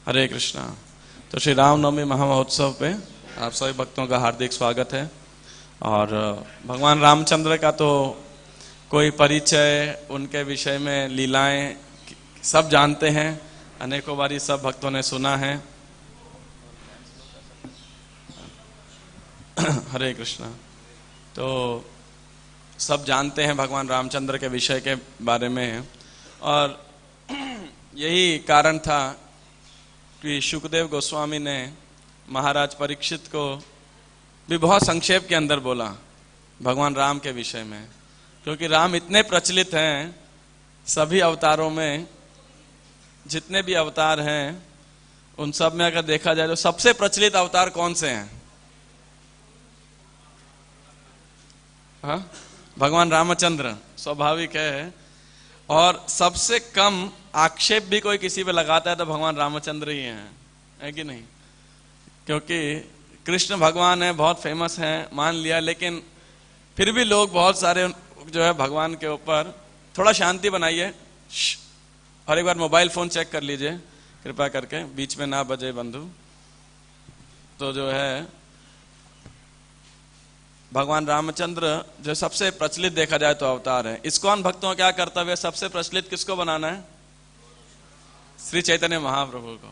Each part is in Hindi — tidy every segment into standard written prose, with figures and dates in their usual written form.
हरे कृष्णा। तो श्री रामनवमी महामहोत्सव पे आप सभी भक्तों का हार्दिक स्वागत है। और भगवान रामचंद्र का तो कोई परिचय, उनके विषय में लीलाएं सब जानते हैं, अनेकों बारी सब भक्तों ने सुना है। हरे कृष्णा। तो सब जानते हैं भगवान रामचंद्र के विषय के बारे में, और यही कारण था कि शुकदेव गोस्वामी ने महाराज परीक्षित को भी बहुत संक्षेप के अंदर बोला भगवान राम के विषय में, क्योंकि राम इतने प्रचलित हैं सभी अवतारों में। जितने भी अवतार हैं उन सब में अगर देखा जाए तो सबसे प्रचलित अवतार कौन से हैं? हाँ, भगवान रामचंद्र स्वाभाविक है। और सबसे कम आक्षेप भी कोई किसी पे लगाता है तो भगवान रामचंद्र ही हैं, है कि नहीं? क्योंकि कृष्ण भगवान है, बहुत फेमस हैं, मान लिया, लेकिन फिर भी लोग बहुत सारे जो है भगवान के ऊपर। थोड़ा शांति बनाइए और एक बार मोबाइल फोन चेक कर लीजिए कृपा करके, बीच में ना बजे बंधु। तो जो है भगवान रामचंद्र जो सबसे प्रचलित देखा जाए तो अवतार है। इस्कॉन भक्तों का क्या कर्तव्य है? सबसे प्रचलित किसको बनाना है? श्री चैतन्य महाप्रभु को।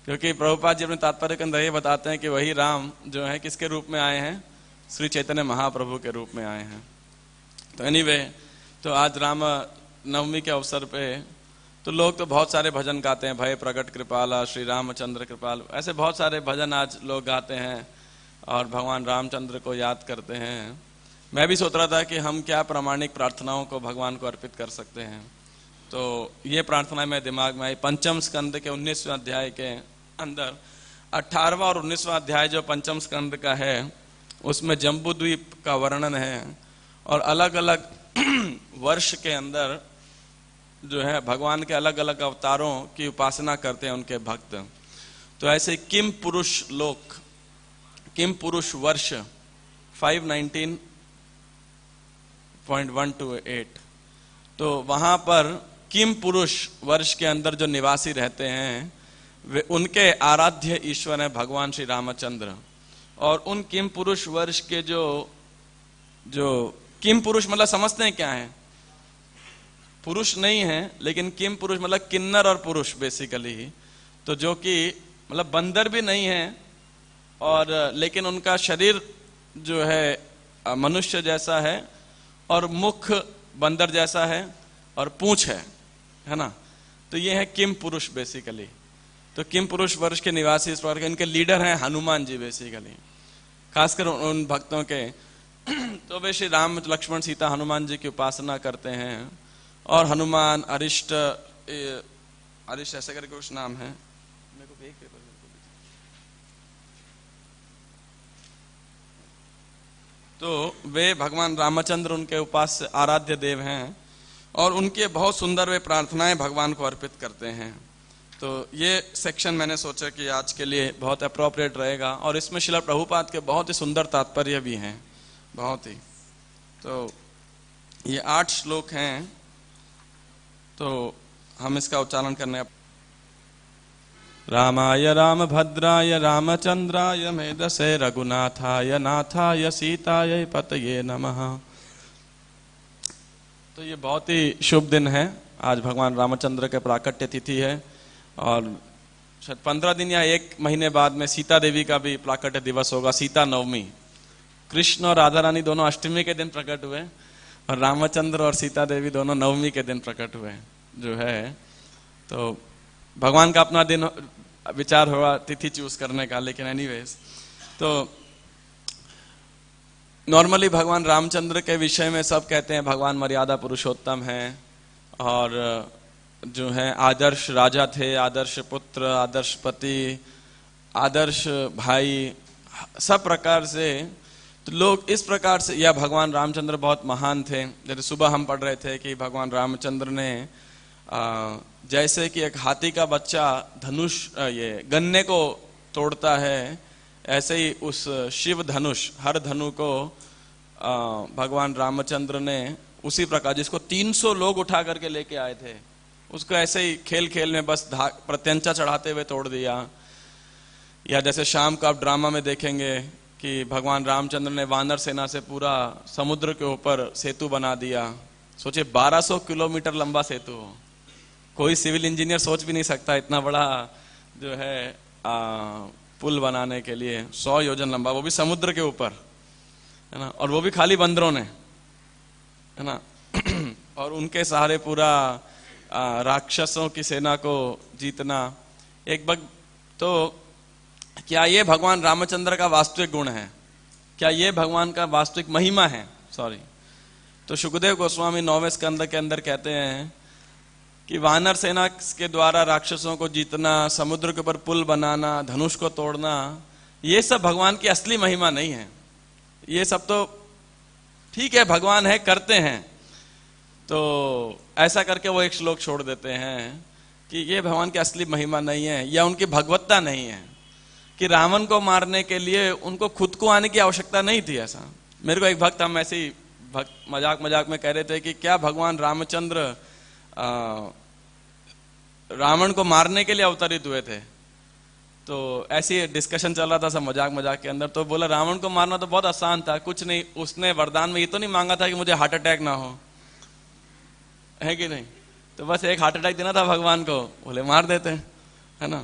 क्योंकि प्रभुपाद जी अपने तात्पर्य के अंदर ये बताते हैं कि वही राम जो है किसके रूप में आए हैं? श्री चैतन्य महाप्रभु के रूप में आए हैं। तो एनीवे, तो आज राम नवमी के अवसर पे तो लोग तो बहुत सारे भजन गाते हैं, भय प्रकट कृपाला, श्री रामचंद्र कृपाल, ऐसे बहुत सारे भजन आज लोग गाते हैं और भगवान रामचंद्र को याद करते हैं। मैं भी सोच रहा था कि हम क्या प्रामाणिक प्रार्थनाओं को भगवान को अर्पित कर सकते हैं। तो ये प्रार्थना मेरे दिमाग में आई। पंचम स्कंद के 19वें अध्याय के अंदर 18वां और 19वां अध्याय जो पंचम स्कंद का है उसमें जम्बू द्वीप का वर्णन है, और अलग अलग वर्ष के अंदर जो है भगवान के अलग अलग अवतारों की उपासना करते हैं उनके भक्त। तो ऐसे किम पुरुष लोक, किम पुरुष वर्ष 519.128, तो वहां पर किम पुरुष वर्ष के अंदर जो निवासी रहते हैं वे उनके आराध्य ईश्वर हैं भगवान श्री रामचंद्र। और उन किम पुरुष वर्ष के जो किम पुरुष मतलब समझते हैं क्या है? पुरुष नहीं है, लेकिन किम पुरुष मतलब किन्नर और पुरुष बेसिकली। तो जो कि मतलब बंदर भी नहीं है, और लेकिन उनका शरीर जो है मनुष्य जैसा है, और मुख बंदर जैसा है, और पूंछ है ना? तो ये है किम पुरुष बेसिकली। तो किम पुरुष वर्ष के निवासी इस प्रकार के, इनके लीडर हैं हनुमान जी बेसिकली, खासकर उन भक्तों के। तो वे श्री राम लक्ष्मण सीता हनुमान जी की उपासना करते हैं। और हनुमान, अरिष्ट ऐसे करके कुछ नाम है, मेरे को एक पेपर। तो वे भगवान रामचंद्र उनके उपास्य आराध्य देव हैं, और उनके बहुत सुंदर वे प्रार्थनाएं भगवान को अर्पित करते हैं। तो ये सेक्शन मैंने सोचा कि आज के लिए बहुत अप्रोप्रिएट रहेगा, और इसमें श्रील प्रभुपाद के बहुत ही सुंदर तात्पर्य भी हैं, बहुत ही। तो ये 8 श्लोक हैं, तो हम इसका उच्चारण करने। रामाय रामभद्राय रामचंद्राय मेधसे रघुनाथाय नाथाय सीताय पतये नमः। तो ये बहुत ही शुभ दिन है, आज भगवान रामचंद्र के प्राकट्य तिथि है, और शायद 15 दिन या 1 महीने बाद में सीता देवी का भी प्राकट्य दिवस होगा, सीता नवमी। कृष्ण और राधा रानी दोनों अष्टमी के दिन प्रकट हुए, और रामचंद्र और सीता देवी दोनों नवमी के दिन प्रकट हुए जो है। तो भगवान का अपना दिन विचार होगा तिथि चूज करने का, लेकिन एनीवेज, तो नॉर्मली भगवान रामचंद्र के विषय में सब कहते हैं भगवान मर्यादा पुरुषोत्तम हैं, और जो है आदर्श राजा थे, आदर्श पुत्र, आदर्श पति, आदर्श भाई, सब प्रकार से। तो लोग इस प्रकार से, या भगवान रामचंद्र बहुत महान थे। जैसे सुबह हम पढ़ रहे थे कि भगवान रामचंद्र ने जैसे कि एक हाथी का बच्चा धनुष ये गन्ने को तोड़ता है, ऐसे ही उस शिव धनुष, हर धनु को भगवान रामचंद्र ने उसी प्रकार, जिसको 300 लोग उठा करके लेके आए थे, उसको ऐसे ही खेल खेल में बस प्रत्यंचा चढ़ाते हुए तोड़ दिया। या जैसे शाम को आप ड्रामा में देखेंगे कि भगवान रामचंद्र ने वानर सेना से पूरा समुद्र के ऊपर सेतु बना दिया। सोचिए 1200 किलोमीटर लंबा सेतु हो, कोई सिविल इंजीनियर सोच भी नहीं सकता इतना बड़ा जो है पुल बनाने के लिए, 100 योजन लंबा, वो भी समुद्र के ऊपर, है ना, और वो भी खाली बंदरों ने, है ना। और उनके सहारे पूरा राक्षसों की सेना को जीतना। एक वक्त तो क्या ये भगवान रामचंद्र का वास्तविक गुण है? क्या ये भगवान का वास्तविक महिमा है? सॉरी। तो शुकदेव गोस्वामी 9वें स्कंद के अंदर कहते हैं कि वानर सेना के द्वारा राक्षसों को जीतना, समुद्र के ऊपर पुल बनाना, धनुष को तोड़ना, ये सब भगवान की असली महिमा नहीं है। ये सब तो ठीक है, भगवान है, करते हैं, तो ऐसा करके वो एक श्लोक छोड़ देते हैं कि ये भगवान की असली महिमा नहीं है या उनकी भगवत्ता नहीं है, कि रावण को मारने के लिए उनको खुद को आने की आवश्यकता नहीं थी। ऐसा मेरे को एक भक्त, हम ऐसे ही मजाक मजाक में कह रहे थे कि क्या भगवान रामचंद्र रावण को मारने के लिए अवतरित हुए थे? तो ऐसी डिस्कशन चल रहा था सब मजाक मजाक के अंदर। तो बोला रावण को मारना तो बहुत आसान था, कुछ नहीं, उसने वरदान में ये तो नहीं मांगा था कि मुझे हार्ट अटैक ना हो, है कि नहीं? तो बस एक हार्ट अटैक देना था भगवान को, बोले मार देते, है ना।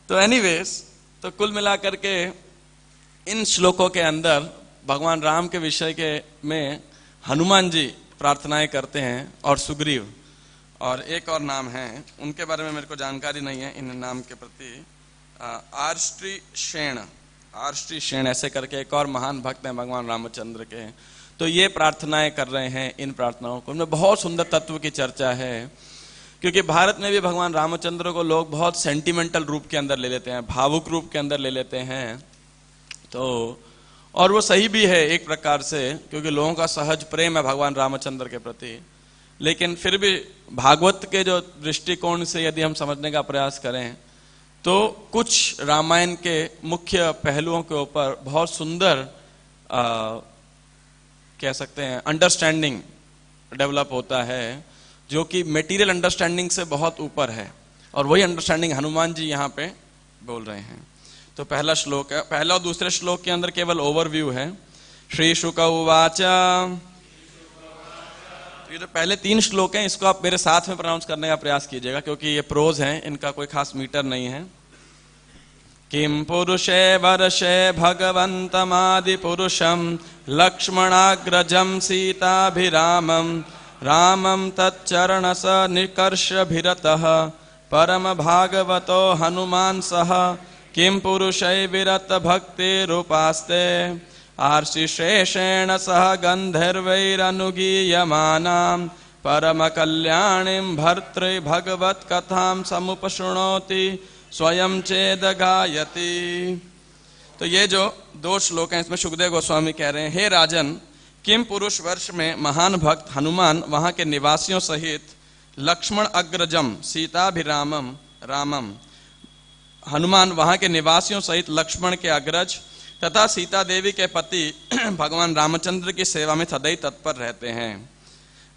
तो एनीवेज, तो कुल मिलाकर के इन श्लोकों के अंदर भगवान राम के विषय के में हनुमान जी प्रार्थनाएं करते हैं, और सुग्रीव, और एक और नाम है, उनके बारे में मेरे को जानकारी नहीं है इन नाम के प्रति, आर्ष्टी शेण ऐसे करके एक और महान भक्त हैं भगवान रामचंद्र के। तो ये प्रार्थनाएं कर रहे हैं। इन प्रार्थनाओं को उनमें बहुत सुंदर तत्व की चर्चा है, क्योंकि भारत में भी भगवान रामचंद्र को लोग बहुत सेंटिमेंटल रूप के अंदर ले लेते हैं, भावुक रूप के अंदर ले लेते हैं। तो और वो सही भी है एक प्रकार से, क्योंकि लोगों का सहज प्रेम है भगवान रामचंद्र के प्रति। लेकिन फिर भी भागवत के जो दृष्टिकोण से यदि हम समझने का प्रयास करें, तो कुछ रामायण के मुख्य पहलुओं के ऊपर बहुत सुंदर कह सकते हैं अंडरस्टैंडिंग डेवलप होता है, जो कि मेटीरियल अंडरस्टैंडिंग से बहुत ऊपर है। और वही अंडरस्टैंडिंग हनुमान जी यहाँ पे बोल रहे हैं। तो पहला श्लोक है, पहला और दूसरे श्लोक के अंदर केवल ओवरव्यू है। श्री शुक उवाच, ये जो पहले 3 श्लोक हैं, इसको आप मेरे साथ में प्रोनाउंस करने का प्रयास कीजिएगा, क्योंकि ये प्रोज हैं, इनका कोई खास मीटर नहीं है। किम पुरुषे वर्षे भगवन्तमादि पुरुषम लक्ष्मणाग्रजम सीताभिरामम रामम तच्चरण स निकर्षभिरतः परम भागवतो हनुमान सह किम पुरुषै विरत भक्तिरुपास्ते आर्षिशेषेण सह गन्धर्वैरनुगीयमानां परम कल्याणीं भर्तृ भगवत कथां समुपशृणोति स्वयं चेद गायति। तो ये जो 2 श्लोक हैं, इसमें सुखदेव गोस्वामी कह रहे हैं, हे राजन, किम पुरुष वर्ष में महान भक्त हनुमान वहां के निवासियों सहित लक्ष्मण अग्रजम सीताभिरामम रामम, हनुमान वहां के निवासियों सहित लक्ष्मण के अग्रज तथा सीता देवी के पति भगवान रामचंद्र की सेवा में सदैव तत्पर रहते हैं।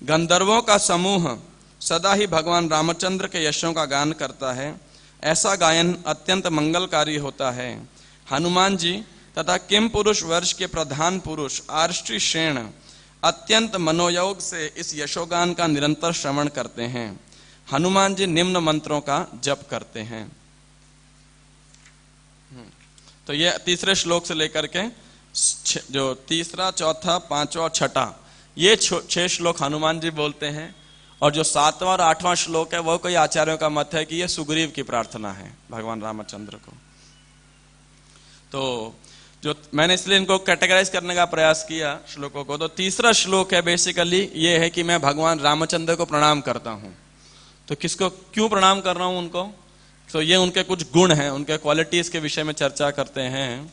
गंधर्वों का समूह सदा ही भगवान रामचंद्र के यशों का गान करता है। ऐसा गायन अत्यंत मंगलकारी होता है। हनुमान जी तथा किम पुरुष वर्ष के प्रधान पुरुष आर्ष्टी शेण अत्यंत मनोयोग से इस यशोगान का निरंतर श्रवण करते हैं। हनुमान जी निम्न मंत्रों का जप करते हैं। तो ये तीसरे श्लोक से लेकर के जो तीसरा, चौथा, पांचवा और छठा, ये 6 श्लोक हनुमान जी बोलते हैं। और जो 7वां और 8वां श्लोक है, वो कई आचार्यों का मत है कि ये सुग्रीव की प्रार्थना है भगवान रामचंद्र को। तो जो मैंने इसलिए इनको कैटेगराइज करने का प्रयास किया श्लोकों को, तो तीसरा श्लोक है बेसिकली ये है कि मैं भगवान रामचंद्र को प्रणाम करता हूं। तो किसको क्यों प्रणाम कर रहा हूं उनको? तो ये उनके कुछ गुण हैं, उनके क्वालिटीज के विषय में चर्चा करते हैं।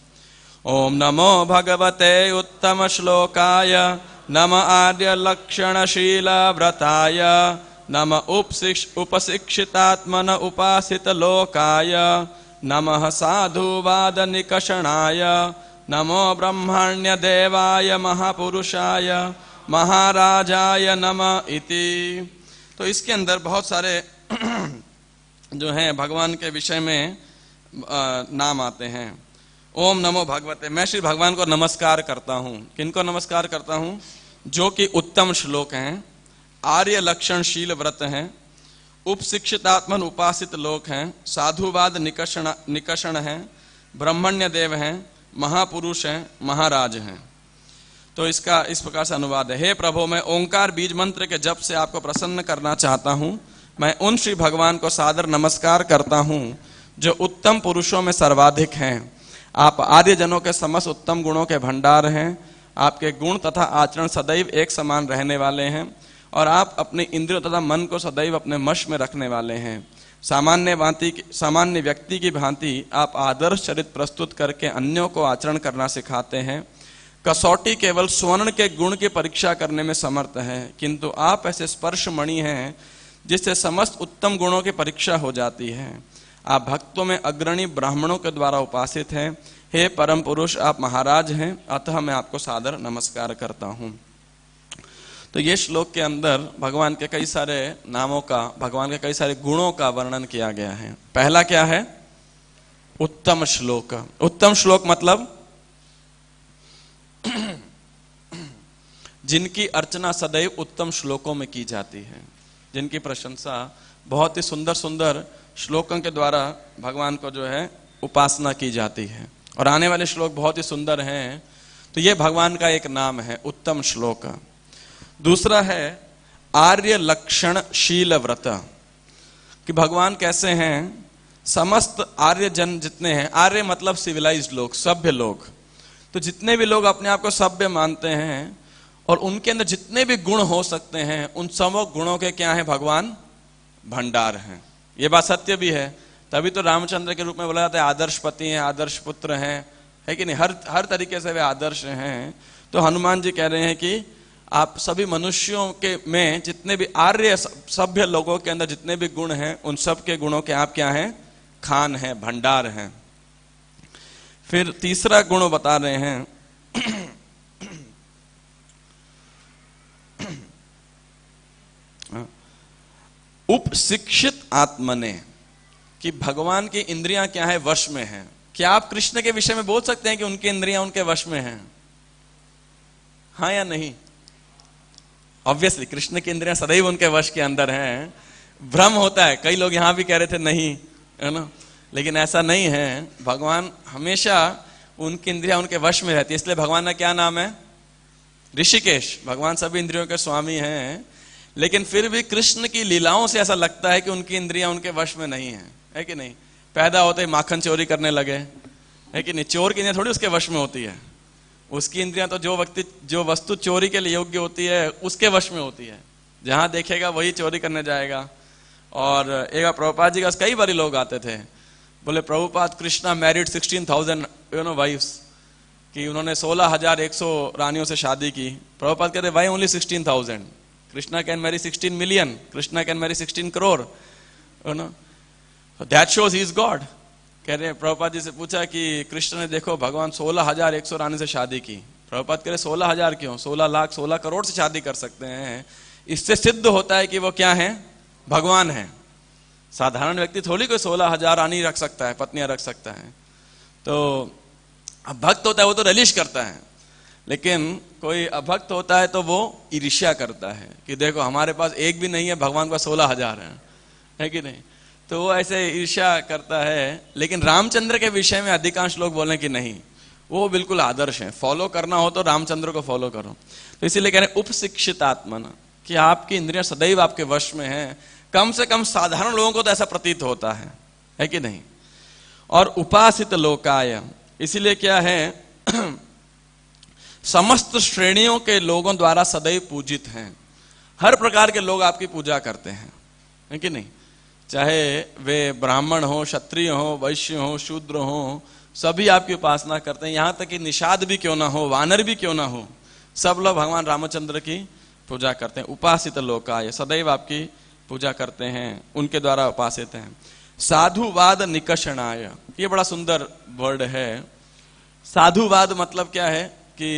ओम नमो भगवते उत्तम श्लोकाय नम आर्य लक्षणशील व्रताय नम उपशिक्षितात्मन उपासित लोकाय नमः साधुवाद निकषणाय नमो ब्रह्मण्य देवाय महापुरुषाय महाराजाय नमः इति। तो इसके अंदर बहुत सारे जो हैं भगवान के विषय में नाम आते हैं। ओम नमो भगवते, मैं श्री भगवान को नमस्कार करता हूँ। किनको नमस्कार करता हूँ? जो कि उत्तम श्लोक हैं, आर्य लक्षणशील व्रत हैं, उपशिक्षितात्मन उपासित लोक हैं, साधुवाद निकषण हैं, ब्रह्मण्य देव हैं, महापुरुष हैं, महाराज हैं। तो इसका इस प्रकार से अनुवाद है। हे प्रभु, मैं ओंकार बीज मंत्र के जप से आपको प्रसन्न करना चाहता हूँ। मैं उन श्री भगवान को सादर नमस्कार करता हूँ जो उत्तम पुरुषों में सर्वाधिक हैं। आप आर्य जनों के समस्त उत्तम गुणों के भंडार हैं। आपके गुण तथा आचरण सदैव एक समान रहने वाले हैं और आप अपने इंद्रियों तथा मन को सदैव अपने वश में रखने वाले हैं। सामान्य व्यक्ति की भांति आप आदर्श चरित्र प्रस्तुत करके अन्यों को आचरण करना सिखाते हैं। कसौटी केवल स्वर्ण के गुण की परीक्षा करने में समर्थ है, किंतु आप ऐसे स्पर्श मणि हैं जिससे समस्त उत्तम गुणों की परीक्षा हो जाती है। आप भक्तों में अग्रणी ब्राह्मणों के द्वारा उपासित हैं। हे परम पुरुष, आप महाराज हैं, अतः मैं आपको सादर नमस्कार करता हूँ। तो ये श्लोक के अंदर भगवान के कई सारे नामों का, भगवान के कई सारे गुणों का वर्णन किया गया है। पहला क्या है? उत्तम श्लोक। उत्तम श्लोक मतलब जिनकी अर्चना सदैव उत्तम श्लोकों में की जाती है, जिनकी प्रशंसा बहुत ही सुंदर सुंदर श्लोकों के द्वारा भगवान को जो है उपासना की जाती है। और आने वाले श्लोक बहुत ही सुंदर हैं। तो ये भगवान का एक नाम है, उत्तम श्लोक। दूसरा है आर्य लक्षणशील व्रत, कि भगवान कैसे हैं। समस्त आर्य जन जितने हैं, आर्य मतलब सिविलाइज्ड लोग, सभ्य लोग, तो जितने भी लोग अपने आप को सभ्य मानते हैं और उनके अंदर जितने भी गुण हो सकते हैं, उन सब गुणों के क्या है? भगवान भंडार हैं। ये बात सत्य भी है। तभी तो रामचंद्र के रूप में बोला जाता है आदर्श पति हैं, आदर्श पुत्र हैं, है कि नहीं? हर तरीके से वे आदर्श हैं। तो हनुमान जी कह रहे हैं कि आप सभी मनुष्यों के में जितने भी आर्य सभ्य लोगों के अंदर जितने भी गुण हैं, उन सब के गुणों के आप क्या हैं? खान हैं, भंडार हैं। फिर तीसरा गुण बता रहे हैं उपशिक्षित आत्मने, कि भगवान की इंद्रियां क्या है? वश में हैं। क्या आप कृष्ण के विषय में बोल सकते हैं कि उनकी इंद्रियां उनके वश में हैं? हाँ या नहीं? ऑब्वियसली कृष्ण की इंद्रियां सदैव उनके वश के अंदर हैं। भ्रम होता है, कई लोग यहां भी कह रहे थे नहीं, है ना, लेकिन ऐसा नहीं है। भगवान हमेशा उनकी इंद्रियां उनके वश में रहती है। इसलिए भगवान का क्या नाम है? ऋषिकेश। भगवान सभी इंद्रियों के स्वामी हैं, लेकिन फिर भी कृष्ण की लीलाओं से ऐसा लगता है कि उनकी इंद्रियां उनके वश में नहीं है कि नहीं? पैदा होते ही माखन चोरी करने लगे, है कि नहीं? चोर की इंद्रियां थोड़ी उसके वश में होती है। उसकी इंद्रियां तो जो वस्तु चोरी के लिए योग्य होती है उसके वश में होती है। जहां देखेगा वही चोरी करने जाएगा। और एक बार प्रभुपाद जी का कई बार लोग आते थे, बोले प्रभुपाद, कृष्णा मैरिड 16,000 वाइफ्स, कि उन्होंने 16,100 रानियों से शादी की। प्रभुपाद कहते why only 16,000? Krishna can marry 16 million, Krishna can marry 16 crore, you know, that shows he is God. कह रहे प्रभुपाद जी से पूछा कि कृष्ण ने देखो भगवान 16,100 रानी से शादी की। प्रभुपाद कह रहे 16,000 क्यों? 16 लाख 16 करोड़ से शादी कर सकते हैं। इससे सिद्ध होता है कि वो क्या है? भगवान है। साधारण व्यक्ति थोड़ी कोई 16,000 रानी रख सकता है, पत्नियां रख सकता है। तो अब भक्त होता है वो तो रलिश करता है, लेकिन कोई अभक्त होता है तो वो ईर्ष्या करता है कि देखो हमारे पास एक भी नहीं है, भगवान का 16,000 है कि नहीं? तो वो ऐसे ईर्ष्या करता है। लेकिन रामचंद्र के विषय में अधिकांश लोग बोले कि नहीं, वो बिल्कुल आदर्श है, फॉलो करना हो तो रामचंद्र को फॉलो करो। तो इसीलिए कह रहे हैं उपशिक्षित आत्मन, कि आपकी इंद्रियां सदैव आपके वश में है। कम से कम साधारण लोगों को तो ऐसा प्रतीत होता है कि नहीं? और उपासित लोकाय, इसीलिए क्या है समस्त श्रेणियों के लोगों द्वारा सदैव पूजित हैं। हर प्रकार के लोग आपकी पूजा करते हैं, है कि नहीं? चाहे वे ब्राह्मण हो, क्षत्रिय हो, वैश्य हो, शूद्र हो, सभी आपकी उपासना करते हैं। यहां तक कि निषाद भी क्यों ना हो, वानर भी क्यों ना हो, सब लोग भगवान रामचंद्र की पूजा करते हैं। उपासित लोकाय, सदैव आपकी पूजा करते हैं, उनके द्वारा उपासित हैं। साधुवाद निकषणाय, ये बड़ा सुंदर वर्ड है। साधुवाद मतलब क्या है कि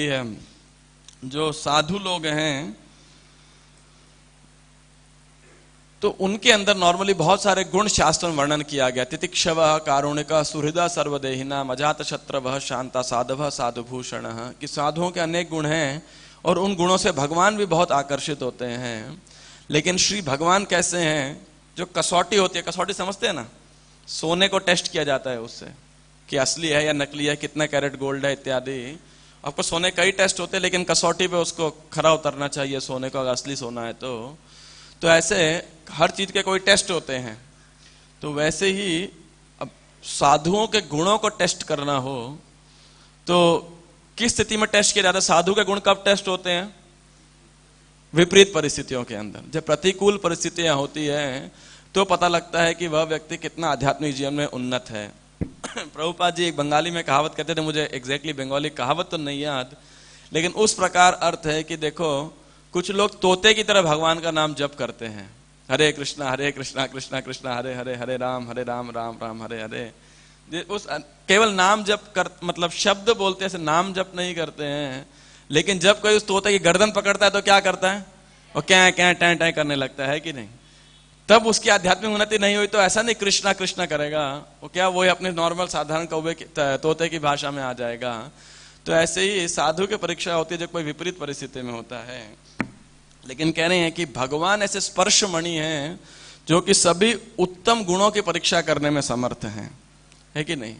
जो साधु लोग हैं, तो उनके अंदर नॉर्मली बहुत सारे गुण शास्त्र में वर्णन किया गया। तितिक्षव कारुणिक सुहृदा सर्वदेहिना अजात शत्रव शांता साधव साधुभूषण, कि साधुओं के अनेक गुण हैं और उन गुणों से भगवान भी बहुत आकर्षित होते हैं। लेकिन श्री भगवान कैसे हैं, जो कसौटी होती है, कसौटी समझते हैं ना, सोने को टेस्ट किया जाता है उससे कि असली है या नकली है, कितना कैरेट गोल्ड है इत्यादि। आपको सोने कई टेस्ट होते हैं, लेकिन कसौटी पे उसको खरा उतरना चाहिए सोने को, अगर असली सोना है तो ऐसे हर चीज के कोई टेस्ट होते हैं। तो वैसे ही अब साधुओं के गुणों को टेस्ट करना हो तो किस स्थिति में टेस्ट किया जाता है? साधु के गुण कब टेस्ट होते हैं? विपरीत परिस्थितियों के अंदर। जब प्रतिकूल परिस्थितियां होती है तो पता लगता है कि वह व्यक्ति कितना आध्यात्मिक जीवन में उन्नत है। प्रभुपाद जी एक बंगाली में कहावत कहते थे, मुझे एग्जैक्टली बंगाली कहावत तो नहीं याद, लेकिन उस प्रकार अर्थ है कि देखो कुछ लोग तोते की तरह भगवान का नाम जप करते हैं, हरे कृष्णा कृष्णा कृष्णा हरे हरे, हरे राम राम राम हरे हरे। उस केवल नाम जप कर, मतलब शब्द बोलते हैं, नाम जप नहीं करते हैं। लेकिन जब कोई उस तोते की गर्दन पकड़ता है तो क्या करता है? वो क्या टैं टैं करने लगता है कि नहीं? तब उसकी आध्यात्मिक उन्नति नहीं हुई तो ऐसा नहीं कृष्णा कृष्णा करेगा, वो क्या वो अपने नॉर्मल साधारण कौवे तोते की भाषा में आ जाएगा। तो ऐसे ही साधु की परीक्षा होती है जब कोई विपरीत परिस्थिति में होता है। लेकिन कह रहे हैं कि भगवान ऐसे स्पर्श मणि हैं जो कि सभी उत्तम गुणों की परीक्षा करने में समर्थ हैं, है कि नहीं?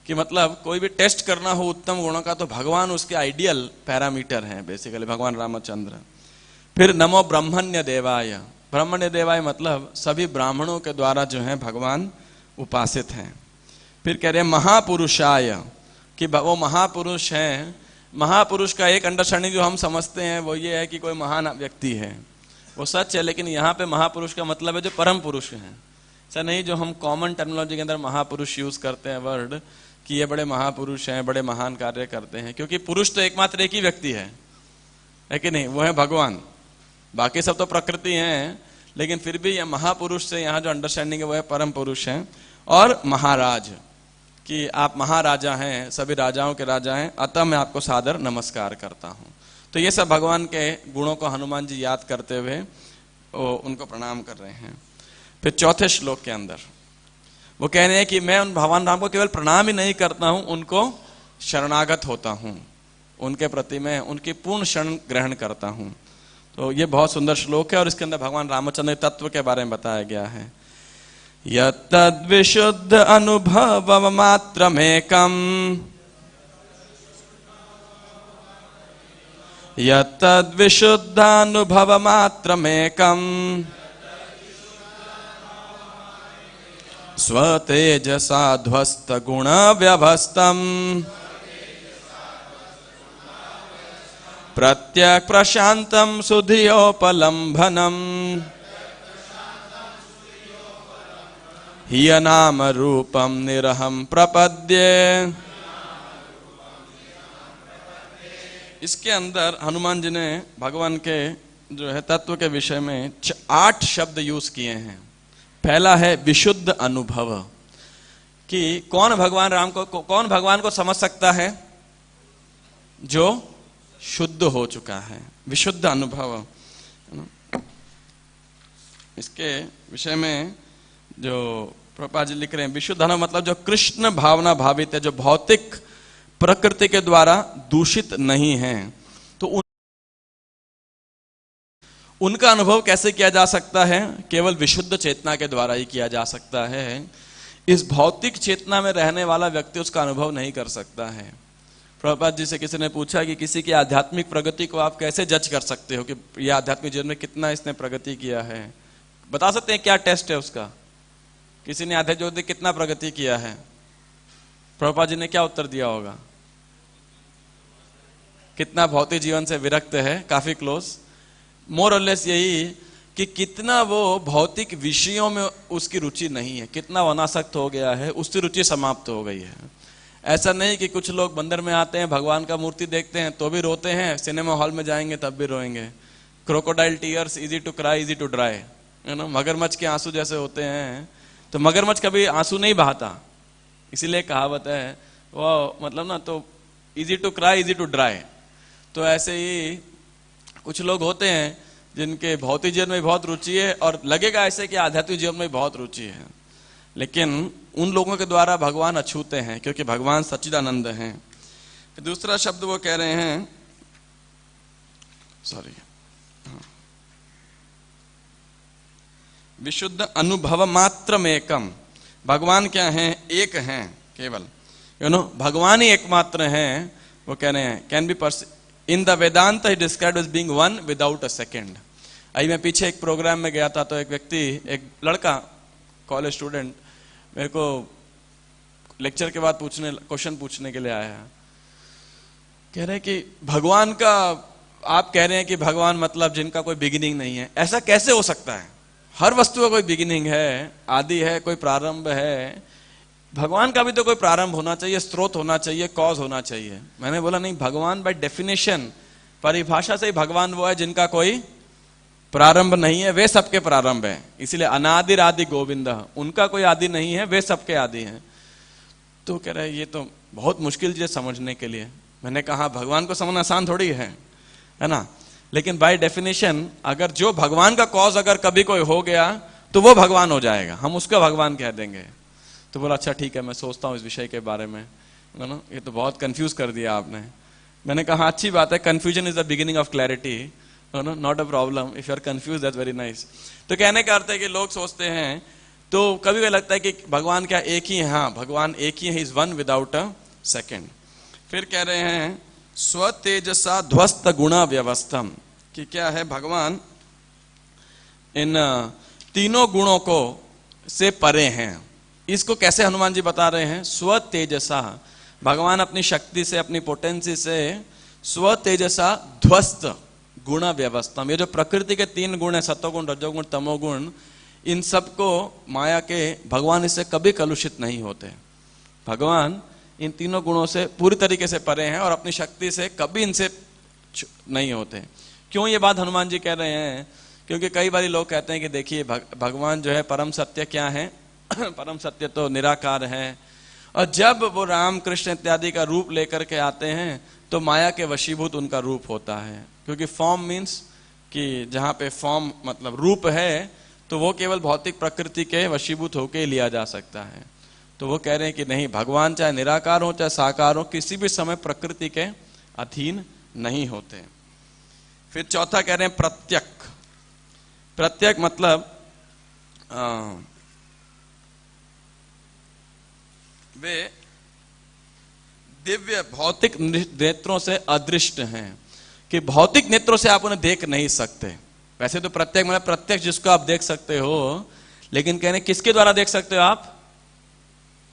कि मतलब कोई भी टेस्ट करना हो उत्तम गुणों का तो भगवान उसके आइडियल पैरामीटर हैं बेसिकली, भगवान रामचंद्र। फिर नमो ब्रह्मण्य देवाय, ब्रह्मण्य देवाय मतलब सभी ब्राह्मणों के द्वारा जो है भगवान उपासित हैं। फिर कह रहे हैं महापुरुषाय, कि वो महापुरुष हैं। महापुरुष का एक अंडरस्टैंडिंग जो हम समझते हैं वो ये है कि कोई महान व्यक्ति है, वो सच है, लेकिन यहाँ पे महापुरुष का मतलब है जो परम पुरुष हैं। ऐसा नहीं जो हम कॉमन टर्मिनोलॉजी के अंदर महापुरुष यूज करते हैं वर्ड, कि ये बड़े महापुरुष हैं, बड़े महान कार्य करते हैं, क्योंकि पुरुष तो एकमात्र एक ही व्यक्ति है कि नहीं? वो है भगवान। बाकी सब तो प्रकृति हैं, लेकिन फिर भी ये महापुरुष से यहाँ जो अंडरस्टैंडिंग है वो है परम पुरुष हैं। और महाराज, कि आप महाराजा हैं, सभी राजाओं के राजा हैं, अतः मैं आपको सादर नमस्कार करता हूँ। तो ये सब भगवान के गुणों को हनुमान जी याद करते हुए उनको प्रणाम कर रहे हैं। फिर चौथे श्लोक के अंदर वो कह रहे हैं कि मैं उन भगवान राम को केवल प्रणाम ही नहीं करता हूं, उनको शरणागत होता हूं, उनके प्रति मैं उनकी पूर्ण शरण ग्रहण करता हूं। तो ये बहुत सुंदर श्लोक है और इसके अंदर भगवान रामचंद्र के तत्व के बारे में बताया गया है। यत्तद्विशुद्ध अनुभव मात्रमेकम, यत्तद्विशुद्धानुभव मात्रमेकम, स्वतेजसा ध्वस्त गुण व्यभस्तम, प्रत्यक् प्रशांतम सुधियोपलंभनम, हिय नाम रूपम निरहम प्रपद्ये। इसके अंदर हनुमान जी ने भगवान के जो है तत्व के विषय में 8 शब्द यूज किए हैं। पहला है विशुद्ध अनुभव, कि कौन भगवान को समझ सकता है? जो शुद्ध हो चुका है, विशुद्ध अनुभव। इसके विषय में जो प्रभुपाद जी लिख रहे हैं, विशुद्ध अनुभव मतलब जो कृष्ण भावना भावित है, जो भौतिक प्रकृति के द्वारा दूषित नहीं है। तो उनका अनुभव कैसे किया जा सकता है? केवल विशुद्ध चेतना के द्वारा ही किया जा सकता है। इस भौतिक चेतना में रहने वाला व्यक्ति उसका अनुभव नहीं कर सकता है। प्रभुपाद जी से किसी ने पूछा कि किसी की आध्यात्मिक प्रगति को आप कैसे जज कर सकते हो कि यह आध्यात्मिक जीवन में कितना इसने प्रगति किया है? बता सकते हैं क्या टेस्ट है उसका? किसी ने आध्यात्मिक जीवन में कितना प्रगति किया है? प्रभुपाद जी ने क्या उत्तर दिया होगा? कितना भौतिक जीवन से विरक्त है, काफी क्लोज। मोर और लेस यही कि कितना वो भौतिक विषयों में उसकी रुचि नहीं है, कितना वो अनासक्त हो गया है, उसकी रुचि समाप्त हो गई है। ऐसा नहीं कि कुछ लोग मंदिर में आते हैं, भगवान का मूर्ति देखते हैं तो भी रोते हैं, सिनेमा हॉल में जाएंगे तब भी रोएंगे। Crocodile tears easy to cry easy to dry, है ना? मगरमच्छ के आंसू जैसे होते हैं। तो मगरमच्छ कभी आंसू नहीं बहाता, इसीलिए कहावत है वो, मतलब ना, तो easy to cry easy to dry. तो ऐसे ही कुछ लोग होते हैं जिनके भौतिक जीवन में बहुत रुचि है और लगेगा ऐसे कि आध्यात्मिक जीवन में बहुत रुचि है, लेकिन उन लोगों के द्वारा भगवान अछूते हैं क्योंकि भगवान सच्चिदानंद हैं। दूसरा शब्द वो कह रहे हैं, सॉरी, विशुद्ध अनुभव मात्र में एकम। भगवान क्या हैं? एक हैं केवल, भगवान ही एकमात्र हैं। वो कह रहे हैं can be in the Vedanta he described as being one without a second. अभी मैं पीछे एक प्रोग्राम में गया था तो एक व्यक्ति, एक लड़का कॉलेज स्टूडेंट मेरे को लेक्चर के बाद क्वेश्चन पूछने के लिए आया। कह रहे हैं कि भगवान का, आप कह रहे हैं कि भगवान मतलब जिनका कोई बिगिनिंग नहीं है, ऐसा कैसे हो सकता है? हर वस्तु का कोई बिगिनिंग है, आदि है, कोई प्रारंभ है। भगवान का भी तो कोई प्रारंभ होना चाहिए, स्रोत होना चाहिए, कॉज होना चाहिए। मैंने बोला नहीं, भगवान बाय डेफिनेशन, परिभाषा से ही भगवान वो है जिनका कोई प्रारंभ नहीं है, वे सबके प्रारंभ है। इसलिए अनादिर आदि गोविंद, उनका कोई आदि नहीं है, वे सबके आदि हैं। तो कह रहे ये तो बहुत मुश्किल चीज समझने के लिए। मैंने कहा भगवान को समझना आसान थोड़ी है ना, लेकिन बाय डेफिनेशन अगर जो भगवान का कॉज अगर कभी कोई हो गया तो वो भगवान हो जाएगा, हम उसका भगवान कह देंगे। तो बोला अच्छा ठीक है, मैं सोचता हूँ इस विषय के बारे में। ना ये तो बहुत कंफ्यूज कर दिया आपने। मैंने कहा अच्छी बात है, confusion is the beginning of clarity, not a problem if you are confuse, that's very nice. तो कहने का अर्थ है कि लोग सोचते हैं, तो कभी कभी लगता है कि भगवान क्या एक ही है? हाँ, भगवान एक ही है, is one without a second. फिर कह रहे हैं स्व तेजसा ध्वस्त गुणा व्यवस्थम, कि क्या है भगवान इन तीनों गुणों को से परे हैं। इसको कैसे हनुमान जी बता रहे हैं? स्व तेजसा, भगवान अपनी शक्ति से, अपनी पोटेंसी से स्व तेजसा ध्वस्त गुण व्यवस्था। ये जो प्रकृति के तीन गुण है, सत्वगुण, रजोगुण, तमोगुण, इन सबको माया के भगवान इससे कभी कलुषित नहीं होते। भगवान इन तीनों गुणों से पूरी तरीके से परे हैं और अपनी शक्ति से कभी इनसे नहीं होते। क्यों ये बात हनुमान जी कह रहे हैं? क्योंकि कई बार लोग कहते हैं कि देखिए भगवान जो है परम सत्य क्या है? परम सत्य तो निराकार है, और जब वो राम कृष्ण इत्यादि का रूप लेकर के आते हैं तो माया के वशीभूत उनका रूप होता है। क्योंकि फॉर्म मीन्स कि जहाँ पे फॉर्म मतलब रूप है, तो वो केवल भौतिक प्रकृति के वशीभूत होके लिया जा सकता है। तो वो कह रहे हैं कि नहीं, भगवान चाहे निराकार हो चाहे साकार हो, किसी भी समय प्रकृति के अधीन नहीं होते। फिर चौथा कह रहे हैं प्रत्यक। प्रत्यक मतलब वे दिव्य भौतिक नेत्रों से अदृष्ट हैं, कि भौतिक नेत्रों से आप उन्हें देख नहीं सकते। वैसे तो प्रत्यक मतलब प्रत्यक्ष जिसको आप देख सकते हो, लेकिन कहने किसके द्वारा देख सकते हो आप?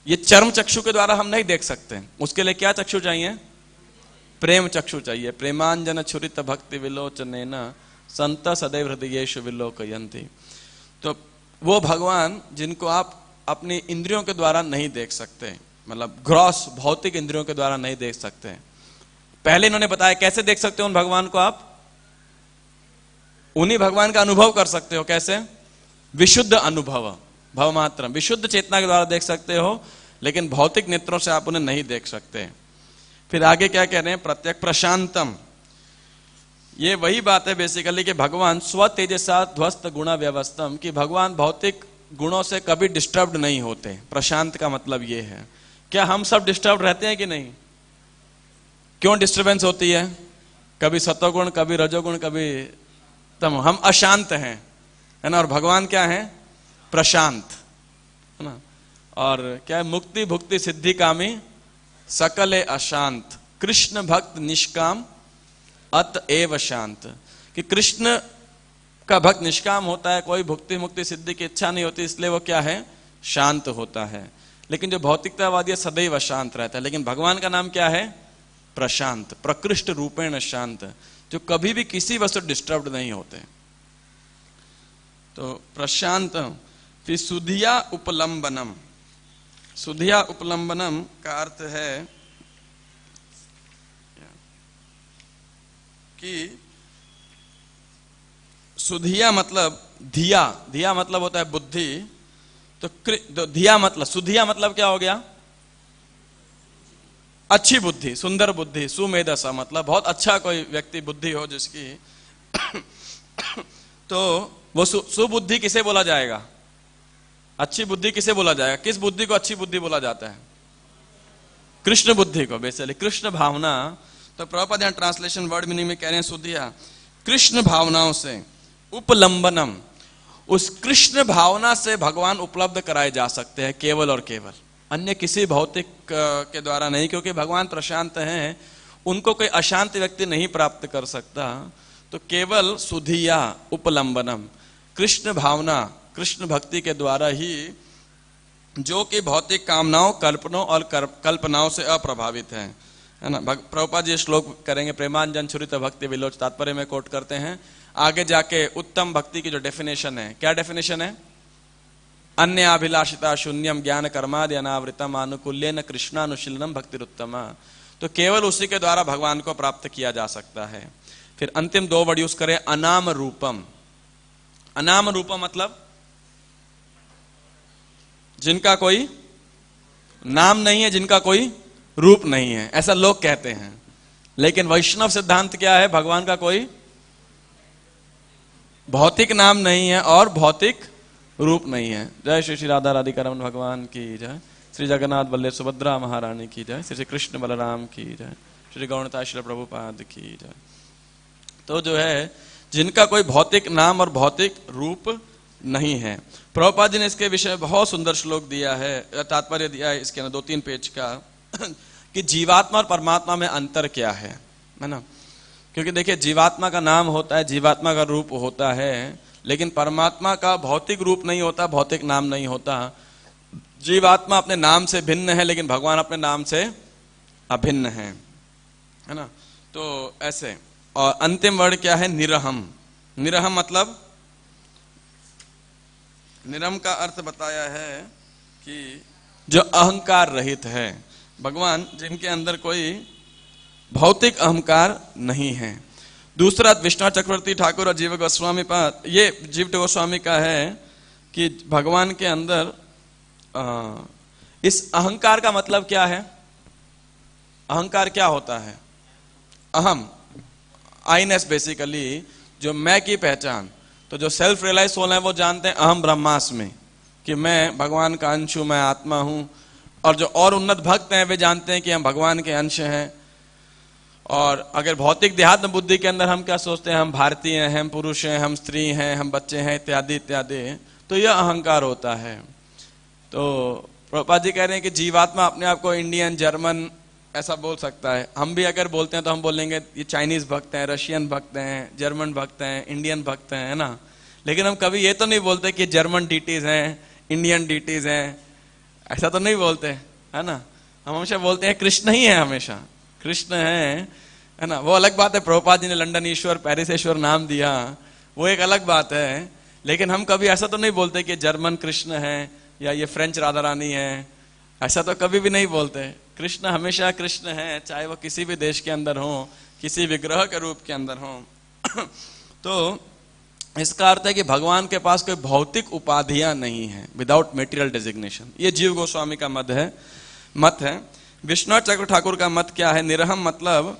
ये चर्म चक्षु के द्वारा हम नहीं देख सकते। उसके लिए क्या चक्षु चाहिए? प्रेम चक्षु चाहिए। प्रेमांजन छुरित भक्ति विलोचनेन संत सदैव हृदयेषु विलोकयन्ति। तो वो भगवान जिनको आप अपनी इंद्रियों के द्वारा नहीं देख सकते, मतलब ग्रॉस भौतिक इंद्रियों के द्वारा नहीं देख सकते। पहले इन्होंने बताया कैसे देख सकते हो उन भगवान को आप? उन्हीं भगवान का अनुभव कर सकते हो। कैसे? विशुद्ध अनुभव, भव मात्र, विशुद्ध चेतना के द्वारा देख सकते हो, लेकिन भौतिक नेत्रों से आप उन्हें नहीं देख सकते। फिर आगे क्या कह रहे हैं? प्रत्यक प्रशांतम। ये वही बात है बेसिकली कि भगवान स्व तेजसा ध्वस्त गुणा व्यवस्थम, कि भगवान भौतिक गुणों से कभी डिस्टर्ब नहीं होते। प्रशांत का मतलब ये है। क्या हम सब डिस्टर्ब रहते हैं कि नहीं? क्यों डिस्टर्बेंस होती है? कभी सत्वगुण, कभी रजोगुण, कभी तमो, हम अशांत हैं, है ना। और भगवान क्या है? प्रशांत, है ना। और क्या है? मुक्ति भुक्ति सिद्धि कामी सकले अशांत, कृष्ण भक्त निष्काम अतएव शांत। कि कृष्ण का भक्त निष्काम होता है, कोई भुक्ति मुक्ति सिद्धि की इच्छा नहीं होती, इसलिए वो क्या है? शांत होता है। लेकिन जो भौतिकतावादी सदैव अशांत रहता है। लेकिन भगवान का नाम क्या है? प्रशांत, प्रकृष्ट रूपेण शांत, जो कभी भी किसी वस्तु डिस्टर्ब नहीं होते। तो प्रशांत। फिर सुधिया उपलंबनम। सुधिया उपलंबनम का अर्थ है कि सुधिया मतलब धिया, धिया मतलब होता है बुद्धि। तो धिया मतलब, सुधिया मतलब क्या हो गया? अच्छी बुद्धि, सुंदर बुद्धि। सुमेधसा मतलब बहुत अच्छा कोई व्यक्ति बुद्धि हो जिसकी तो वो सुबुद्धि किसे बोला जाएगा? अच्छी बुद्धि किसे बोला जाएगा? किस बुद्धि को अच्छी बुद्धि बोला जाता है? कृष्ण बुद्धि को, बेसिकली कृष्ण भावना। तो प्रभुपाद यहाँ ट्रांसलेशन वर्ड मीनिंग में कह रहे हैं सुधिया, कृष्ण भावनाओं से उपलंबनम, उस कृष्ण भावना से भगवान उपलब्ध कराए जा सकते हैं केवल और केवल, अन्य किसी भौतिक के द्वारा नहीं, क्योंकि भगवान प्रशांत हैं, उनको कोई अशांत व्यक्ति नहीं प्राप्त कर सकता। तो केवल सुधिया उपलंबनम, कृष्ण भावना, कृष्ण भक्ति के द्वारा ही, जो कि भौतिक कामनाओं, कल्पनाओं और कल्पनाओं से अप्रभावित है ना। प्रभुपाद जी श्लोक करेंगे, प्रेमांजन छुरित भक्ति विलोच तात्पर्य में कोट करते हैं। आगे जाके उत्तम भक्ति की जो डेफिनेशन है, क्या डेफिनेशन है? अन्य अभिलाषिता शून्यम ज्ञान कर्मादि अनावृतम अनुकूल्येन कृष्णानुशीलनम भक्तिरुत्तमा। तो केवल उसी के द्वारा भगवान को प्राप्त किया जा सकता है। फिर अंतिम 2 वर्ड यूज करें, अनाम रूपम। अनाम रूपम मतलब जिनका कोई नाम नहीं है, जिनका कोई रूप नहीं है, ऐसा लोग कहते हैं। लेकिन वैष्णव सिद्धांत क्या है? भगवान का कोई भौतिक नाम नहीं है और भौतिक रूप नहीं है। जय श्री श्री राधा राधिका रमन भगवान की जय, श्री जगन्नाथ बल्ले सुभद्रा महारानी की जय, श्री श्री कृष्ण बलराम की जय, श्री गौणता श्री प्रभुपाद की जय। तो जो है, जिनका कोई भौतिक नाम और भौतिक रूप नहीं है। प्रभुपाद जी ने इसके विषय में बहुत सुंदर श्लोक दिया है, तात्पर्य दिया है इसके अंदर 2-3 पेज का, कि जीवात्मा और परमात्मा में अंतर क्या है ना। क्योंकि देखिए, जीवात्मा का नाम होता है, जीवात्मा का रूप होता है, लेकिन परमात्मा का भौतिक रूप नहीं होता, भौतिक नाम नहीं होता। जीवात्मा अपने नाम से भिन्न है, लेकिन भगवान अपने नाम से अभिन्न है ना। तो ऐसे। और अंतिम वर्ड क्या है? निरहम। निरहम मतलब, निरम का अर्थ बताया है कि जो अहंकार रहित है, भगवान जिनके अंदर कोई भौतिक अहंकार नहीं है। दूसरा विष्णु चक्रवर्ती ठाकुर और जीव गोस्वामी पाद, ये जीव गोस्वामी का है कि भगवान के अंदर इस अहंकार का मतलब क्या है? अहंकार क्या होता है? अहम, आईनेस, बेसिकली जो मैं की पहचान। तो जो सेल्फ रियलाइज सोल है वो जानते हैं अहम ब्रह्मास्मि, कि मैं भगवान का अंश हूं, मैं आत्मा हूं। और जो और उन्नत भक्त हैं वे जानते हैं कि हम भगवान के अंश हैं। और अगर भौतिक देहात्म बुद्धि के अंदर हम क्या सोचते हैं? हम भारतीय हैं, हम पुरुष हैं, हम स्त्री हैं, हम बच्चे हैं, इत्यादि इत्यादि। तो यह अहंकार होता है। तो प्रभुपाद जी कह रहे हैं कि जीवात्मा अपने आप को इंडियन, जर्मन ऐसा बोल सकता है। हम भी अगर बोलते हैं तो हम बोलेंगे ये चाइनीज भक्त हैं, रशियन भक्त हैं, जर्मन भक्त हैं, इंडियन भक्त हैं, है ना। लेकिन हम कभी ये तो नहीं बोलते कि जर्मन डीटीज हैं, इंडियन डीटीज हैं, ऐसा तो नहीं बोलते, है ना। हम हमेशा बोलते हैं कृष्ण ही है, हमेशा कृष्ण है ना। वो अलग बात है, प्रभुपाद जी ने लंदन ईश्वर, पेरिस ईश्वर नाम दिया, वो एक अलग बात है। लेकिन हम कभी ऐसा तो नहीं बोलते कि जर्मन कृष्ण है या ये फ्रेंच राधा रानी है, ऐसा तो कभी भी नहीं बोलते। कृष्ण हमेशा कृष्ण है, चाहे वो किसी भी देश के अंदर हो, किसी विग्रह के रूप के अंदर हो। तो इसका अर्थ है कि भगवान के पास कोई भौतिक उपाधियां नहीं है, विदाउट मेटीरियल डेजिग्नेशन। ये जीव गोस्वामी का मत है। विष्णु चक्र ठाकुर का मत क्या है? निरहम मतलब